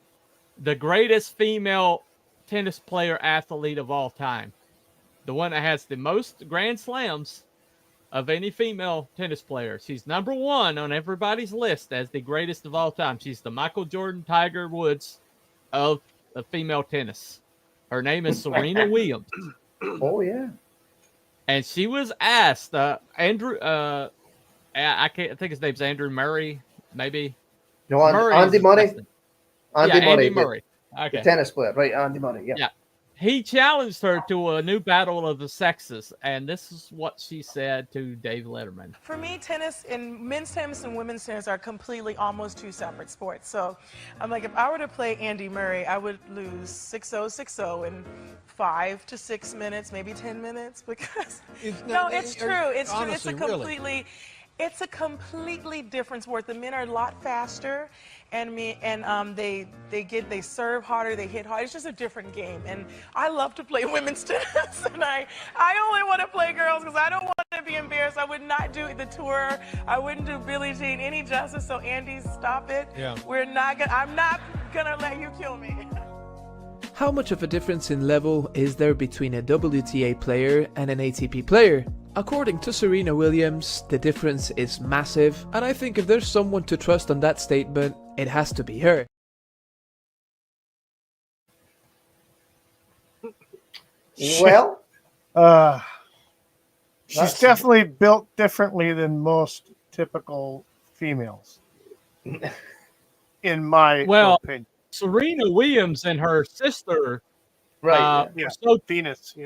greatest female tennis player athlete of all time, the one that has the most Grand Slams of any female tennis player. She's number one on everybody's list as the greatest of all time. She's the Michael Jordan, Tiger Woods of female tennis. Her name is Serena Williams. Oh yeah. And she was asked, Andrew. I think his name's Andrew Murray, maybe. No, Andy Murray. Andy Murray. Okay. The tennis player, right? Andy Murray. Yeah. he challenged her to a new battle of the sexes, and this is what she said to Dave Letterman. For me, tennis and men's tennis and women's tennis are completely almost two separate sports. So I'm like, if I were to play Andy Murray, I would lose 6-0, 6-0 in 5 to 6 minutes, maybe 10 minutes, because no, it's true. It's true. Honestly, it's a completely different sport. The men are a lot faster, and they serve harder, they hit hard. It's just a different game, and I love to play women's tennis, and I only want to play girls because I don't want to be embarrassed. I would not do the tour. I wouldn't do Billie Jean any justice. So Andy, stop it. Yeah. I'm not gonna let you kill me. How much of a difference in level is there between a WTA player and an ATP player? According to Serena Williams, the difference is massive, and I think if there's someone to trust on that statement, it has to be her. Well, she's definitely built differently than most typical females, in my opinion. Serena Williams and her sister, Right? were so Venus,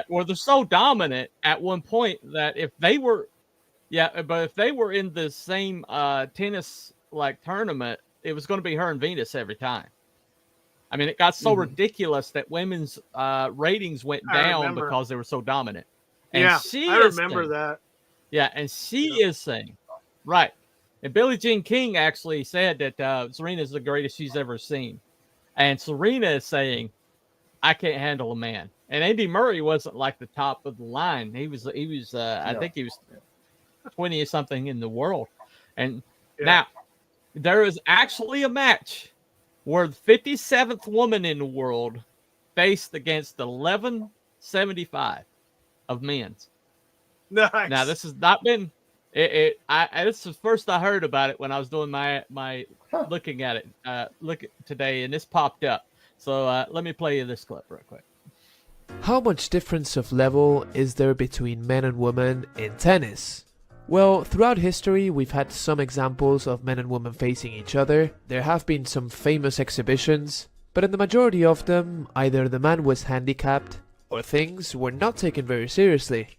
well, they're so dominant at one point that if they were in the same tennis tournament, it was going to be her and Venus every time. I mean, it got so ridiculous that women's ratings went down because they were so dominant. And I is remember saying, that. Yeah, and she is saying, right. And Billie Jean King actually said that Serena is the greatest she's ever seen. And Serena is saying, I can't handle a man. And Andy Murray wasn't like the top of the line. I think he was 20 or something in the world. And now there is actually a match where the 57th woman in the world faced against 1175 of men's. Nice. Now this has not been this is the first I heard about it when I was doing my looking at it today, and this popped up. So let me play you this clip real quick. How much difference of level is there between men and women in tennis? Well, throughout history, we've had some examples of men and women facing each other. There have been some famous exhibitions, but in the majority of them, either the man was handicapped or things were not taken very seriously.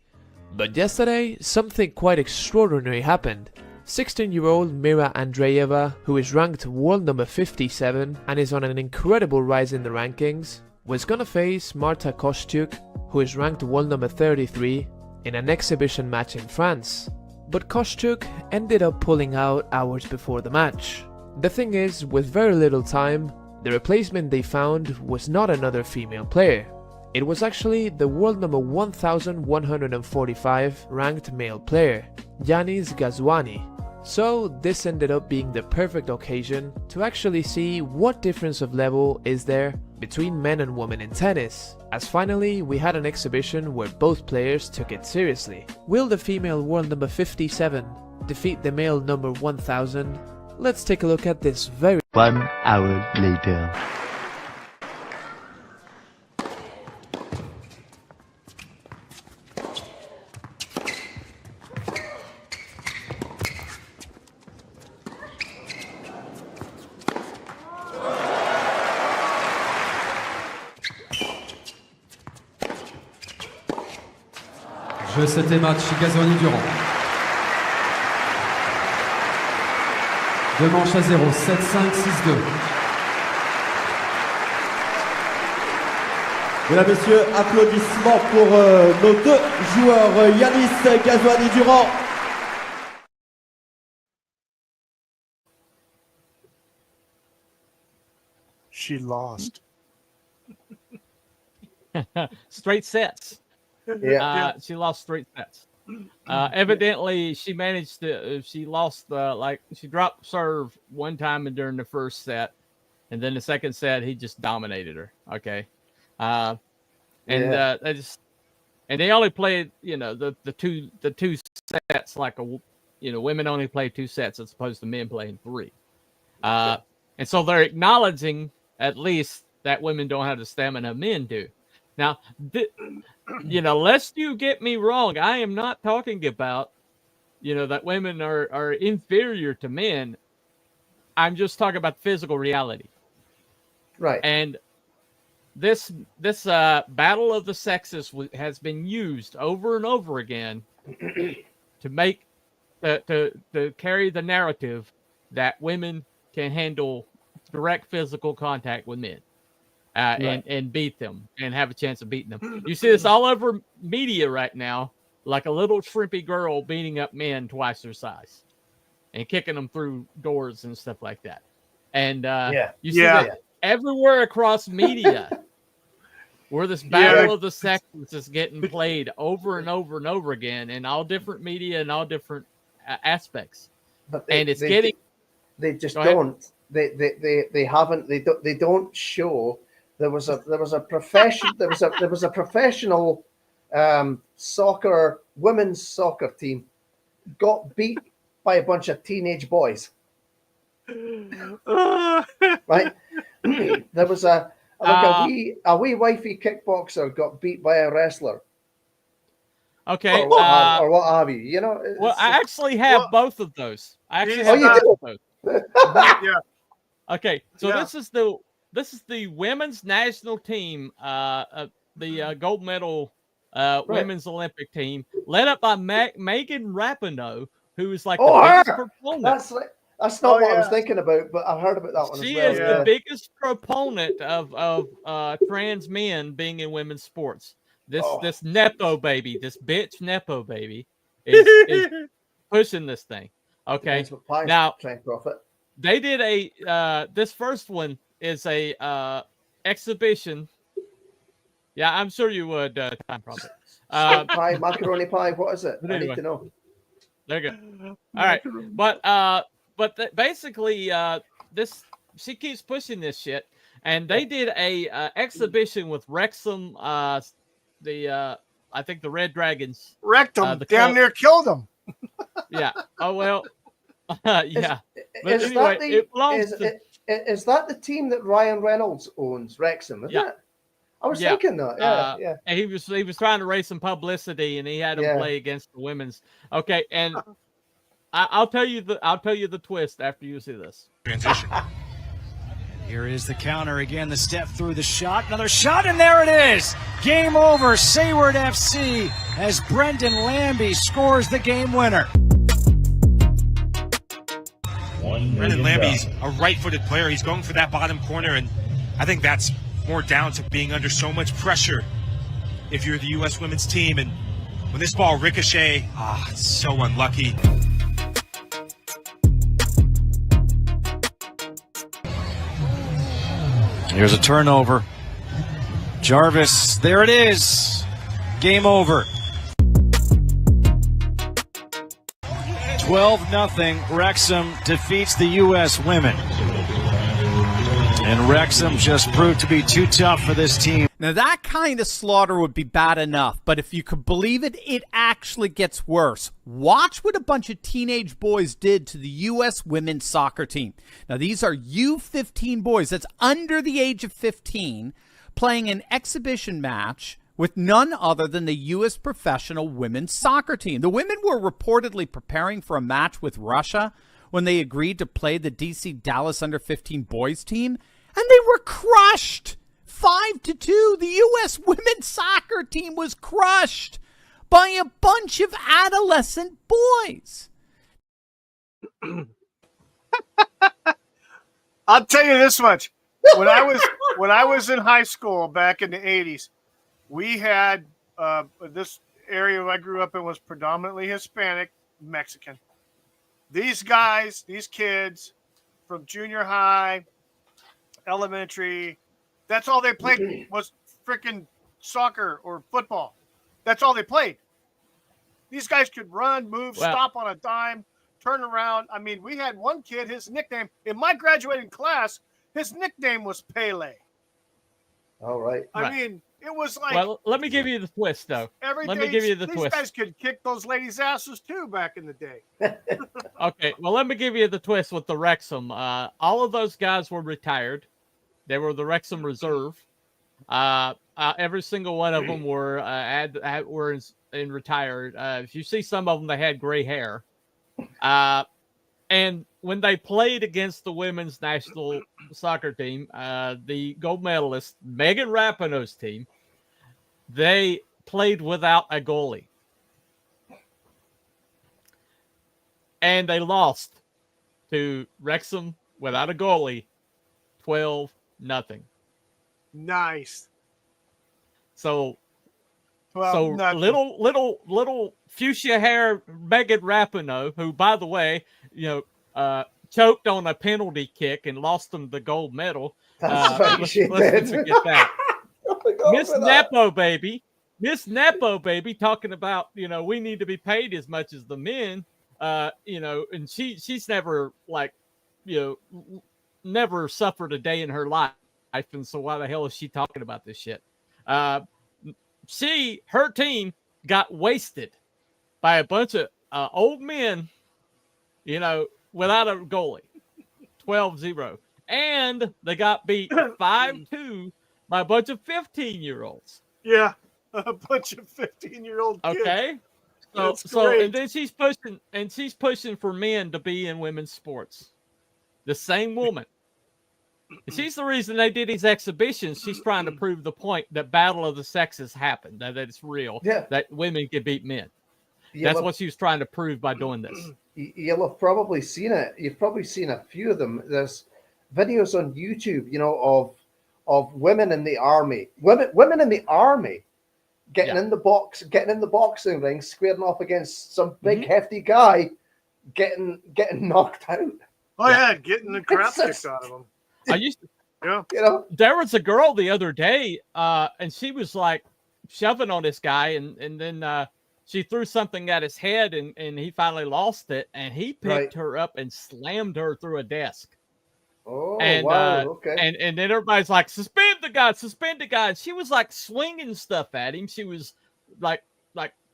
But yesterday, something quite extraordinary happened. 16-year-old Mira Andreeva, who is ranked world number 57 and is on an incredible rise in the rankings, was gonna face Marta Kostyuk, who is ranked world number 33, in an exhibition match in France. But Kostyuk ended up pulling out hours before the match. The thing is, with very little time, the replacement they found was not another female player. It was actually the world number 1145 ranked male player, Yanis Ghazouani. So this ended up being the perfect occasion to actually see what difference of level is there between men and women in tennis, as finally we had an exhibition where both players took it seriously. Will the female world number 57 defeat the male number 1000? Let's take a look at this very 1 hour later. Jeu 7e match, Ghazouani-Durand. 2 manches à 0, 7-5, 6-2. Mesdames, Messieurs, applaudissements pour nos deux joueurs, Yanis Ghazouani-Durand. She lost. Straight sets. Yeah. She lost straight sets. Evidently, she managed to. She lost. She dropped serve one time during the first set, and then the second set he just dominated her. Okay, and they only played the two sets women only play 2 sets as opposed to men playing 3. And so they're acknowledging at least that women don't have the stamina men do. Now, lest you get me wrong, I am not talking about, that women are inferior to men. I'm just talking about physical reality. Right. And this battle of the sexes has been used over and over again to make to carry the narrative that women can handle direct physical contact with men. And beat them and have a chance of beating them. You see this all over media right now, like a little shrimpy girl beating up men twice their size and kicking them through doors and stuff like that. And you see that everywhere across media where this battle of the sexes is getting played over and over and over again in all different media and all different aspects. But They don't show. There was a professional women's soccer team got beat by a bunch of teenage boys. Right? There was a wee wifey kickboxer got beat by a wrestler. Okay. Or what have you? You know. Well, I actually have both of those. you do? Yeah. Okay, so this is the women's national team, the gold medal women's Olympic team, led up by Megan Rapinoe, who is like the biggest proponent. That's not what I was thinking about, but I've heard about that one. She as well. is the biggest proponent of trans men being in women's sports. This nepo baby, this bitch nepo baby, is pushing this thing. Okay, now they did a this first one is a exhibition. Yeah, I'm sure you would, Time Prophet. Pie, macaroni pie. What is it? I need to know. There you go. All right, but basically, this she keeps pushing this shit, and they did a exhibition with Wrexham. I think the Red Dragons. Wrecked them. Damn near killed them. Yeah. Oh well. Yeah. Is that the team that Ryan Reynolds owns? Wrexham, isn't it? I was thinking that. Yeah. And he was trying to raise some publicity, and he had them play against the women's. Okay, and I'll tell you the twist after you see this. Transition. Here is the counter again. The step through the shot. Another shot, and there it is. Game over. Sayward FC as Brendan Lambie scores the game winner. Brendan Lambie's a right-footed player. He's going for that bottom corner, and I think that's more down to being under so much pressure if you're the U.S. women's team. And when this ball ricochet, it's so unlucky. Here's a turnover. Jarvis, there it is. Game over. 12-0, Wrexham defeats the U.S. women. And Wrexham just proved to be too tough for this team. Now, that kind of slaughter would be bad enough, but if you could believe it, it actually gets worse. Watch what a bunch of teenage boys did to the U.S. women's soccer team. Now, these are U15 boys, that's under the age of 15, playing an exhibition match with none other than the U.S. professional women's soccer team. The women were reportedly preparing for a match with Russia when they agreed to play the DC Dallas under-15 boys team, and they were crushed 5-2. The U.S. women's soccer team was crushed by a bunch of adolescent boys. I'll tell you this much. When I was in high school back in the 80s, we had this area I grew up in was predominantly Hispanic, Mexican. These guys, these kids from junior high, elementary, that's all they played was freaking soccer or football. That's all they played. These guys could run, move, stop on a dime, turn around. I mean, we had one kid, his nickname, in my graduating class, his nickname was Pele. All right. I mean, it was like... Well, let me give you the twist, though. Let me give you the twist. These guys could kick those ladies' asses, too, back in the day. Okay, well, let me give you the twist with the Wrexham. All of those guys were retired. They were the Wrexham Reserve. Every single one of them were in retired. If you see some of them, they had gray hair. And And when they played against the women's national soccer team, the gold medalist Megan Rapinoe's team, they played without a goalie. And they lost to Wrexham without a goalie, 12-0. Nice. So, Well, little fuchsia hair Megan Rapinoe, who, by the way, choked on a penalty kick and lost them the gold medal. That's right, Let's she not did. forget that. Miss for that. Nepo baby, talking about, we need to be paid as much as the men. And she's never never suffered a day in her life, and so why the hell is she talking about this shit? Her team got wasted by a bunch of old men, without a goalie, 12-0, and they got beat 5-2 by a bunch of 15-year-olds. Yeah, a bunch of 15-year-old kids. Okay. So and then she's pushing for men to be in women's sports. The same woman. She's the reason they did these exhibitions. She's trying to prove the point that battle of the sexes happened, that it's real, that women can beat men. That's what she was trying to prove by doing this. You'll have probably seen it. You've probably seen a few of them. There's videos on YouTube, of women in the army. Women in the army getting in the boxing ring, squaring off against some big hefty guy, getting knocked out. Oh yeah, getting the crap kicked out of them. I used to, there was a girl the other day, and she was like shoving on this guy, and then she threw something at his head, and he finally lost it, and he picked her up and slammed her through a desk. Oh, and wow, okay. And then everybody's like, suspend the guy. And she was like swinging stuff at him. She was like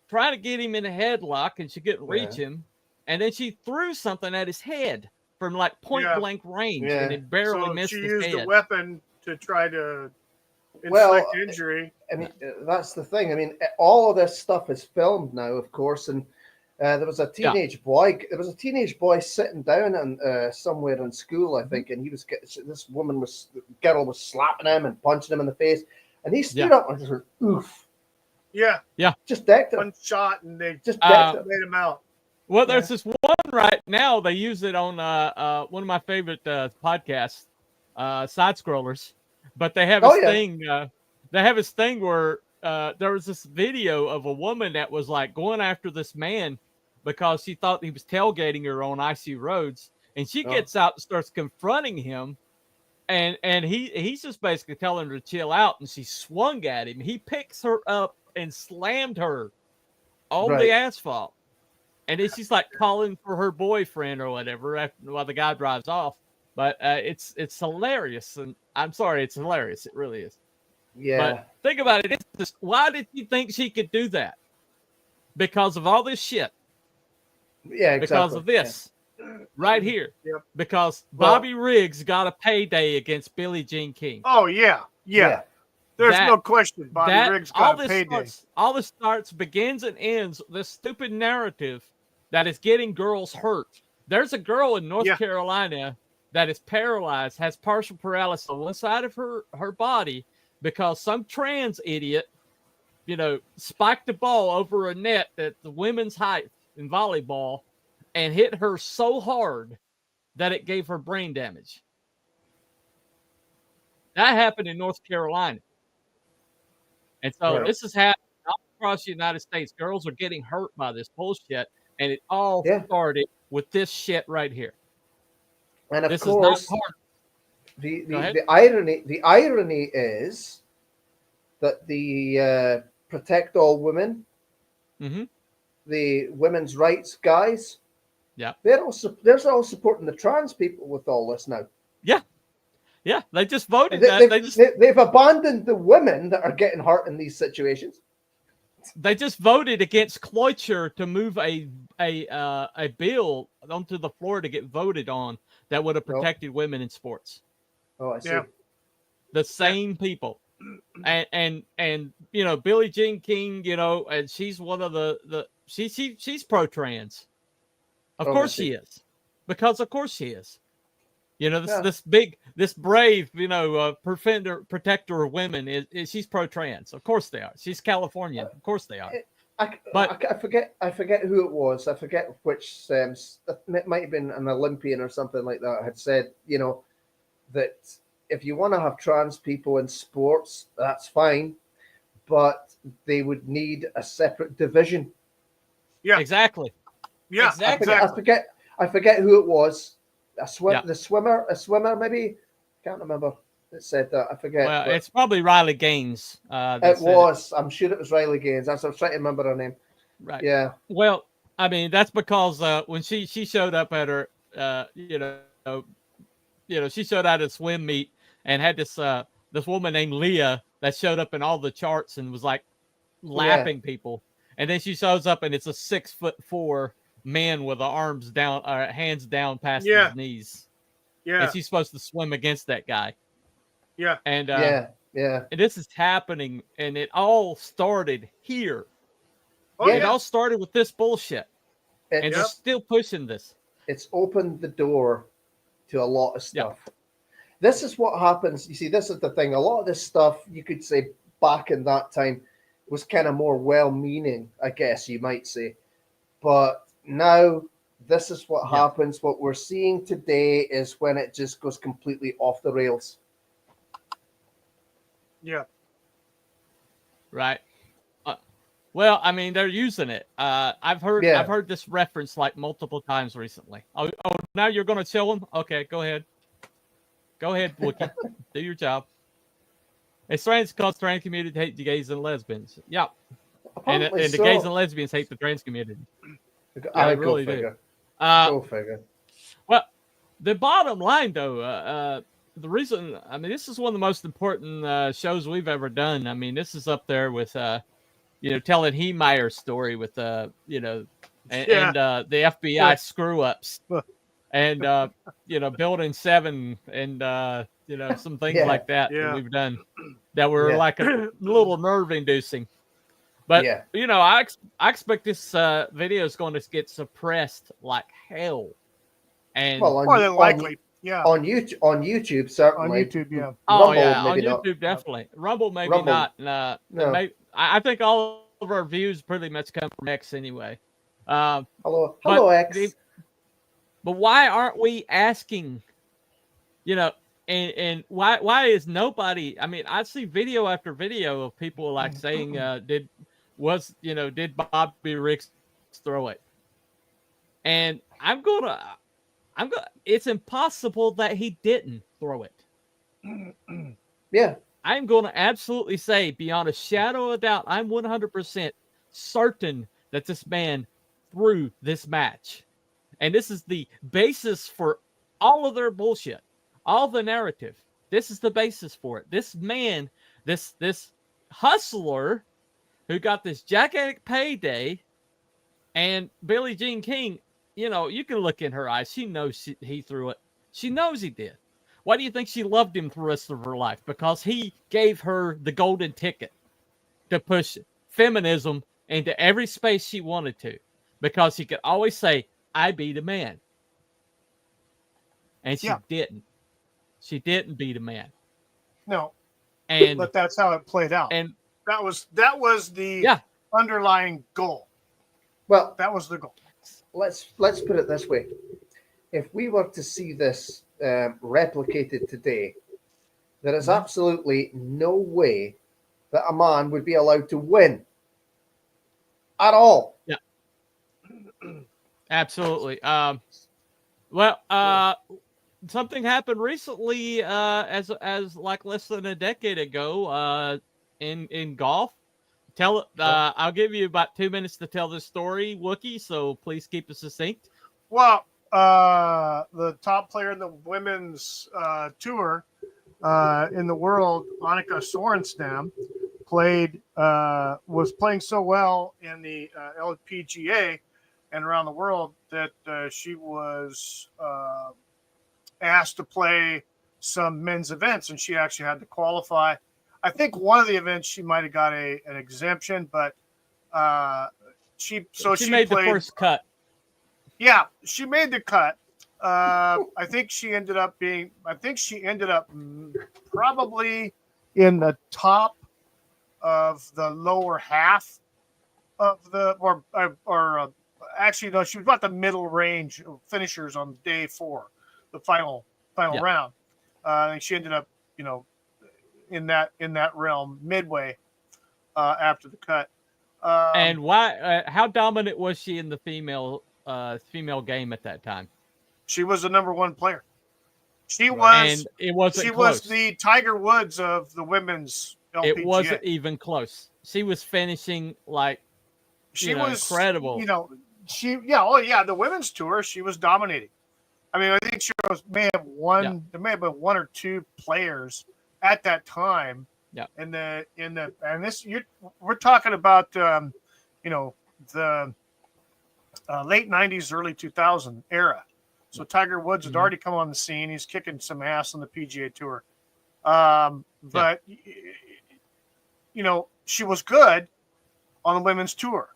trying to get him in a headlock, and she couldn't reach him. And then she threw something at his head from like point blank range, and it barely missed his head. She used a weapon to try to inflict injury. I mean, that's the thing. I mean, all of this stuff is filmed now, of course, and there was a teenage boy. There was a teenage boy sitting down and somewhere in school, I think, and this girl was slapping him and punching him in the face, and he stood up and just went, oof. Yeah. Just decked him. One shot, and they just made him out. Well, there's this one right now. They use it on one of my favorite podcasts, Side Scrollers. But they have this thing. They have this thing where there was this video of a woman that was like going after this man because she thought he was tailgating her on icy roads, and she gets out and starts confronting him, and he's just basically telling her to chill out, and she swung at him. He picks her up and slammed her on the asphalt. And then she's like calling for her boyfriend or whatever while the guy drives off. But it's hilarious. And I'm sorry, it's hilarious. It really is. Yeah. But think about it. Why did you think she could do that? Because of all this shit. Yeah, exactly. Because of this right here. Yep. Because Bobby Riggs got a payday against Billie Jean King. Oh, yeah. There's no question. Bobby Riggs got a payday. All this begins and ends with this stupid narrative that is getting girls hurt. There's a girl in North Carolina that is paralyzed, has partial paralysis on one side of her body because some trans idiot, spiked the ball over a net at the women's height in volleyball and hit her so hard that it gave her brain damage. That happened in North Carolina. And so this is happening all across the United States. Girls are getting hurt by this bullshit. And it all started with this shit right here. And of this course, is not part. the irony is that the Protect All Women, the women's rights guys, they're all supporting the trans people with all this now. Yeah, they just voted. They've abandoned the women that are getting hurt in these situations. They just voted against cloture to move a bill onto the floor to get voted on that would have protected women in sports. Oh, I see. Yeah. The same people, and Billie Jean King, and she's one of the she's pro trans. Of course she is. because of course she is. You know, this brave, protector of women is she's pro-trans. Of course they are. She's Californian. Of course they are. I forget who it was. I forget which. It might have been an Olympian or something like that. Had said, that if you want to have trans people in sports, that's fine, but they would need a separate division. Yeah, exactly. Yeah, exactly. I forget who it was. The swimmer, maybe. Can't remember. It said that. I forget. Well, but it's probably Riley Gaines. it was. I'm sure it was Riley Gaines. I was trying to remember her name. Right. Yeah. Well, I mean, that's because when she showed up at her, she showed out at swim meet and had this woman named Leah that showed up in all the charts and was like lapping people. And then she shows up and it's a 6'4" man with the arms down, hands down past his knees. Yeah. And she's supposed to swim against that guy. Yeah. And yeah. And this is happening, and it all started here. It all started with this bullshit. And they're still pushing this. It's opened the door to a lot of stuff. This is what happens. You see, this is the thing. A lot of this stuff, you could say back in that time, was kind of more well-meaning, I guess you might say. But now, this is what happens. What we're seeing today is when it just goes completely off the rails. Yeah. Right. Well, I mean, they're using it. I've heard this reference like multiple times recently. Oh, now you're going to show them? Okay, go ahead. Go ahead, Wookie. Do your job. It's strange because trans community hate the gays and lesbians. Yeah. And the gays and lesbians hate the trans community. I really go do. figure. Go figure. Well, the bottom line, though, the reason, I mean, this is one of the most important shows we've ever done. I mean, this is up there with, telling Heemeyer's story with, and the FBI screw-ups. And, Building 7 and, some things like that that we've done that were like a little nerve-inducing. But, I expect this video is going to get suppressed like hell. And more than likely, on YouTube, certainly. On YouTube, yeah. Oh, Rumble, yeah, on maybe YouTube, not. definitely. Rumble, maybe Rumble. not. No. I think all of our views pretty much come from X anyway. Hello, X. But why aren't we asking, and why is nobody, I mean, I see video after video of people like saying, did Bobby Riggs throw it? And it's impossible that he didn't throw it. Yeah. I'm going to absolutely say, beyond a shadow of doubt, I'm 100% certain that this man threw this match. And this is the basis for all of their bullshit, all the narrative. This is the basis for it. This man, this hustler who got this gigantic payday, and Billie Jean King, you can look in her eyes. She knows he threw it. She knows he did. Why do you think she loved him for the rest of her life? Because he gave her the golden ticket to push feminism into every space she wanted to. Because he could always say, I beat a man. And she didn't. She didn't beat a man. No. But that's how it played out. And that was the underlying goal. Well, that was the goal. Let's put it this way. If we were to see this replicated today, there is absolutely no way that a man would be allowed to win at all. Yeah. Absolutely. Something happened recently, as like less than a decade ago, in golf. I'll give you about 2 minutes to tell this story, Wookie. So please keep it succinct. Well, the top player in the women's tour in the world, Annika Sorenstam, was playing so well in the LPGA and around the world that she was asked to play some men's events, and she actually had to qualify. I think one of the events she might have got an exemption, but she made played the first cut. Yeah, she made the cut, I think she ended up probably in the top of the lower half of the, actually, no, she was about the middle range of finishers on day 4, the final round. I think she ended up, in that realm midway after the cut. And why? How dominant was she in the female game at that time? She was the number 1 player. She was. And it wasn't She close. was the Tiger Woods of the women's LPGA. It wasn't even close. She was finishing like she was incredible. The women's tour, she was dominating. I mean, I think there may have been 1 or 2 players at that time. Yeah. We're talking about the late 90s, early 2000 era. So Tiger Woods had already come on the scene. He's kicking some ass on the PGA Tour. But she was good on the women's tour.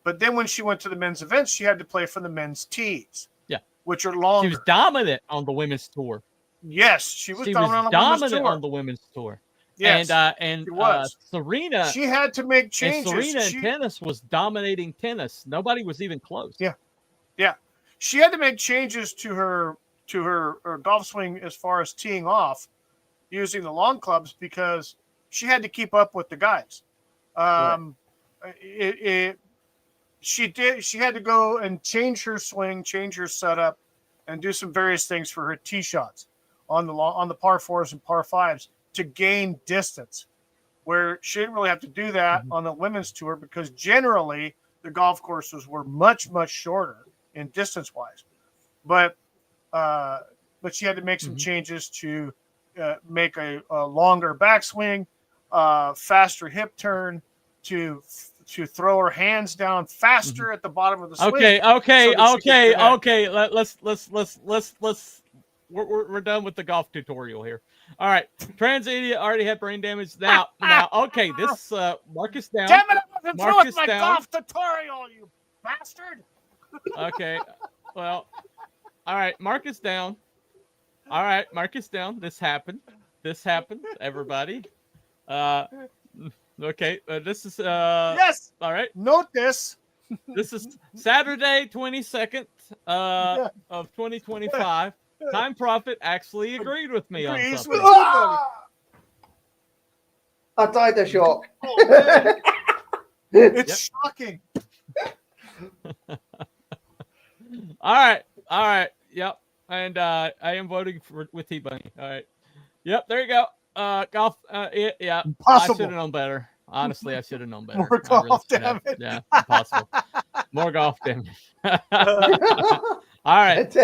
But then when she went to the men's events, she had to play for the men's tees. Yeah. Which are longer. She was dominant on the women's tour. Yes, she was dominant on the women's tour. Yes, and Serena. She had to make changes. And Serena in tennis was dominating tennis. Nobody was even close. Yeah. She had to make changes to her golf swing as far as teeing off using the long clubs because she had to keep up with the guys. She had to go and change her swing, change her setup, and do some various things for her tee shots on the par 4s and par 5s to gain distance, where she didn't really have to do that on the women's tour because generally the golf courses were much, much shorter in distance wise. But she had to make some changes to make a longer backswing, faster hip turn, to throw her hands down faster at the bottom of the swing. Okay. Let's we're done with the golf tutorial here. All right, trans idiot already had brain damage. Now, okay, this Marcus down. Damn it! I'm going to throw with my golf tutorial, you bastard. Okay, well, all right, Marcus down. All right, Marcus down. This happened, everybody. Okay, this is yes. All right, note this. This is Saturday, 22nd of 2025. Time Prophet actually agreed with me on something. I died of shock. Oh, it's shocking. All right. Yep. And I am voting with T-Bunny. All right. Yep. There you go. Golf. Yeah. Impossible. I should have known better. Honestly, I should have known better. More golf damage. Yeah. Impossible. More golf damage. All right.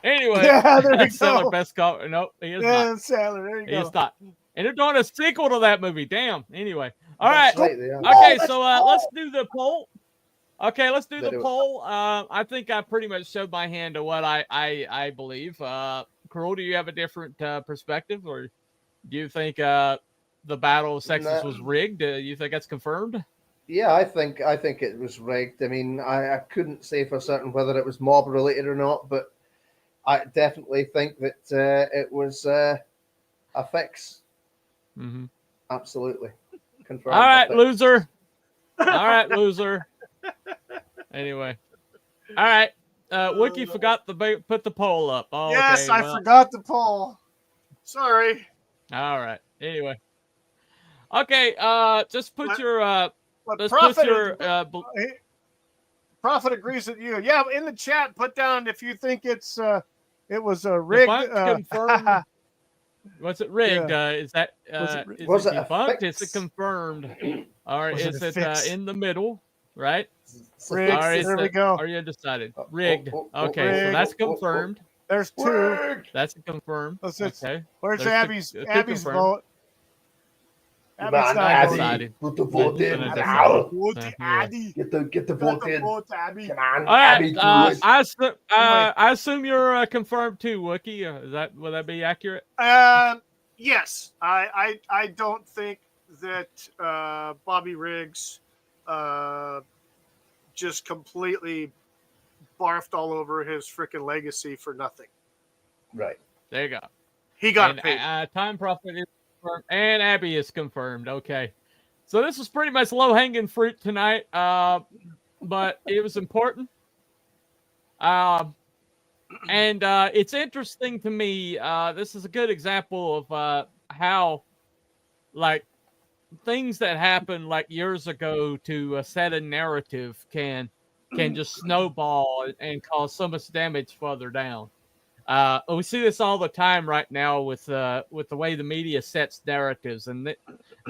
Anyway, there we go. go. Best golf. Nope, he is yeah, not. Sadler, there you He go. is not. And they're doing a sequel to that movie. Damn. Anyway. All right. Right, Okay, so let's do the poll. Okay, let's do the poll. I think I pretty much showed my hand to what I believe. Carol, do you have a different perspective, or do you think the battle of sexes was rigged? Do you think that's confirmed? Yeah, I think it was rigged. I mean, I couldn't say for certain whether it was mob related or not, but I definitely think that it was a fix. Mm-hmm. Absolutely. Confirmed. All right, loser. All right, loser. Anyway. All right. Wookie forgot to put the poll up. Oh, yes, okay, I forgot the poll. Sorry. All right. Anyway. Okay, just put your Prophet agrees with you. Yeah, in the chat, put down if you think it was a rigged. Confirmed. Was it rigged? Yeah. Is that was it debunked? Is it confirmed? Or is it in the middle? Right? Rigged. Or There we go. Are you undecided? Rigged. Okay, rigged. so that's confirmed. There's two. That's confirmed. Okay. Where's There's Abby's confirmed. vote? Man, Abby, put the vote in. Get the vote in. Abby. Come on, All right. Abby, do it. I assume you're confirmed too, Wookie. Will that be accurate? Yes. I don't think that Bobby Riggs just completely barfed all over his freaking legacy for nothing. Right. There you go. He got and, paid. Time Prophet is confirmed, and Abby is confirmed. Okay. So this was pretty much low-hanging fruit tonight, but it was important. And it's interesting to me. This is a good example of how, like, things that happened like years ago to set a narrative can just snowball and cause so much damage further down. We see this all the time right now with the way the media sets narratives, and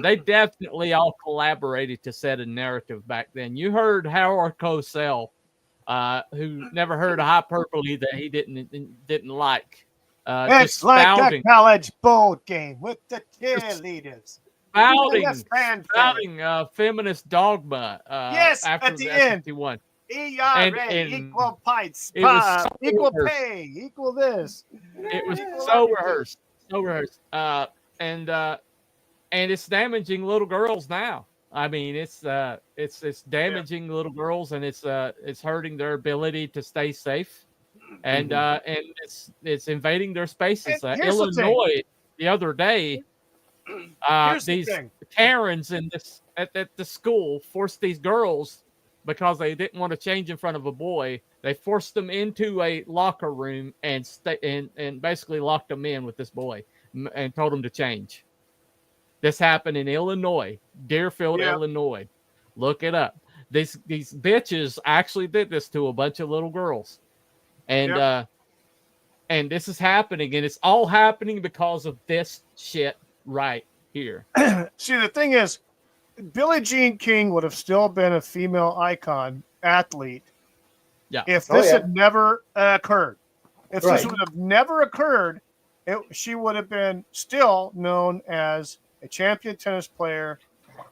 they definitely all collaborated to set a narrative back then. You heard Howard Cosell, who never heard a hyperbole that he didn't like. It's just like spouting, a college bowl game with the cheerleaders. spouting feminist dogma. Yes, After at the end. he won. ERA And equal pints, it was so equal rehearsed. pay, equal this. It was so rehearsed, and it's damaging little girls now. I mean, it's damaging little girls, and it's hurting their ability to stay safe, and it's invading their spaces. Here's the thing. Illinois the other day, Here's the these thing. Karens in this at the school forced these girls, because they didn't want to change in front of a boy. They forced them into a locker room and basically locked them in with this boy and told them to change. This happened in Illinois, Deerfield, Illinois. Look it up. These bitches actually did this to a bunch of little girls, and this is happening, and it's all happening because of this shit right here. See, the thing is, Billie Jean King would have still been a female icon athlete if this had never occurred. If this would have never occurred, she would have been still known as a champion tennis player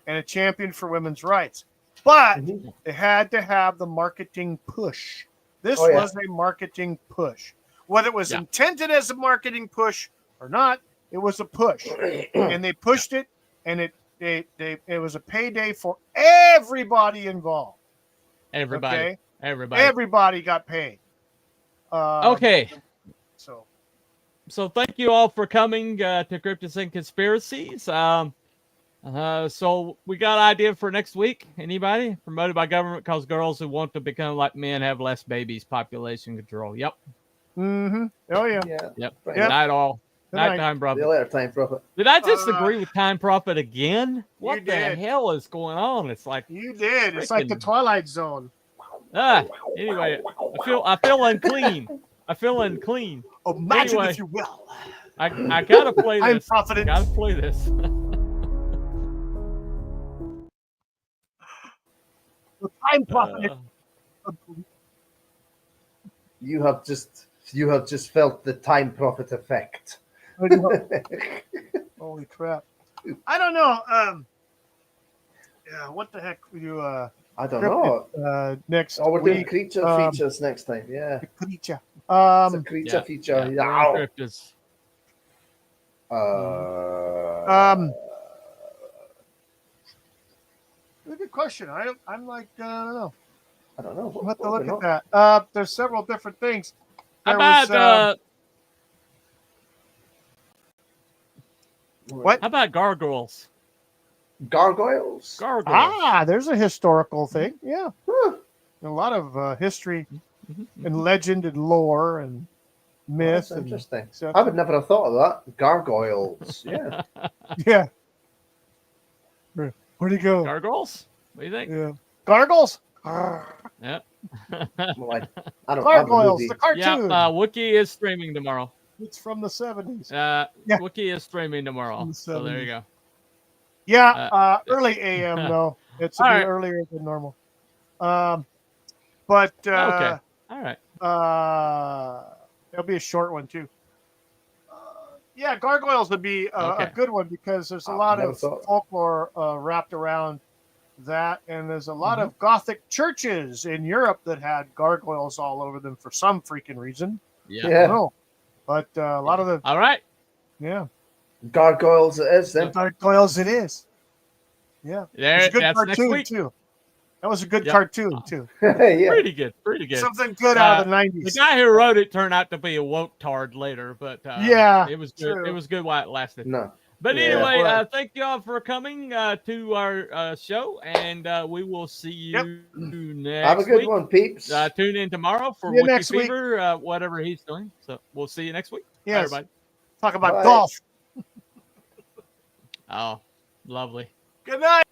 and a champion for women's rights. But they had to have the marketing push. This was a marketing push. Whether it was intended as a marketing push or not, it was a push. And they pushed it, and it was a payday for everybody involved. Everybody got paid. Okay. So thank you all for coming to Cryptids and Conspiracies. So we got an idea for next week. Anybody? Promoted by government cause girls who want to become like men have less babies. Population control. Yep. Mm-hmm. Oh yeah. Yep. Night all. Night Time Prophet. Time Prophet. Did I just agree with Time Prophet again? What the did. hell is going on? It's like you did. It's like the Twilight Zone. Anyway, I feel unclean. I feel unclean. Imagine anyway, if you will. I gotta play this. I'm confident. Gotta play this. The Time Prophet. You have just felt the Time Prophet effect. Holy crap! I don't know. What the heck will you? I don't know. Next we're doing week, creature features next time. Yeah. Creature. It's a creature feature. Cryptids. Good question. I'm like I don't know. We'll have to look What at that. There's several different things. How about what? How about gargoyles? Gargoyles. There's a historical thing. Yeah. A lot of history and legend and lore and myth. That's interesting. I would never have thought of that. Gargoyles. Yeah. Yeah. Where'd he go? Gargoyles? What do you think? Yeah. Gargoyles? Yeah. Gargoyles, the cartoon. Yeah, Wookiee is streaming tomorrow. It's from the 70s. Wookiee is streaming tomorrow. So there you go. Yeah, early AM though. It's a bit earlier than normal. Okay. All right. It'll be a short one too. Yeah, gargoyles would be a good one because there's a lot of folklore wrapped around that, and there's a lot of Gothic churches in Europe that had gargoyles all over them for some freaking reason. Yeah. I don't know. But a lot of the all right. Yeah. Gargoyles it is then. Gargoyles it is. Yeah. There, it's a good that's cartoon next week. too. That was a good Yep. cartoon too. Yeah. Pretty good. Something good out of the 90s. The guy who wrote it turned out to be a woke tard later, but Yeah, it was good. true. It was good while it lasted. No. But Yeah. anyway, Right. thank you all for coming to our show, and we will see you next Have a good week. one, peeps. Tune in tomorrow for See you Wiki next week. Fever, whatever he's doing. So we'll see you next week. Bye, Yes. everybody. Talk about Bye. golf. Oh, lovely. Good night.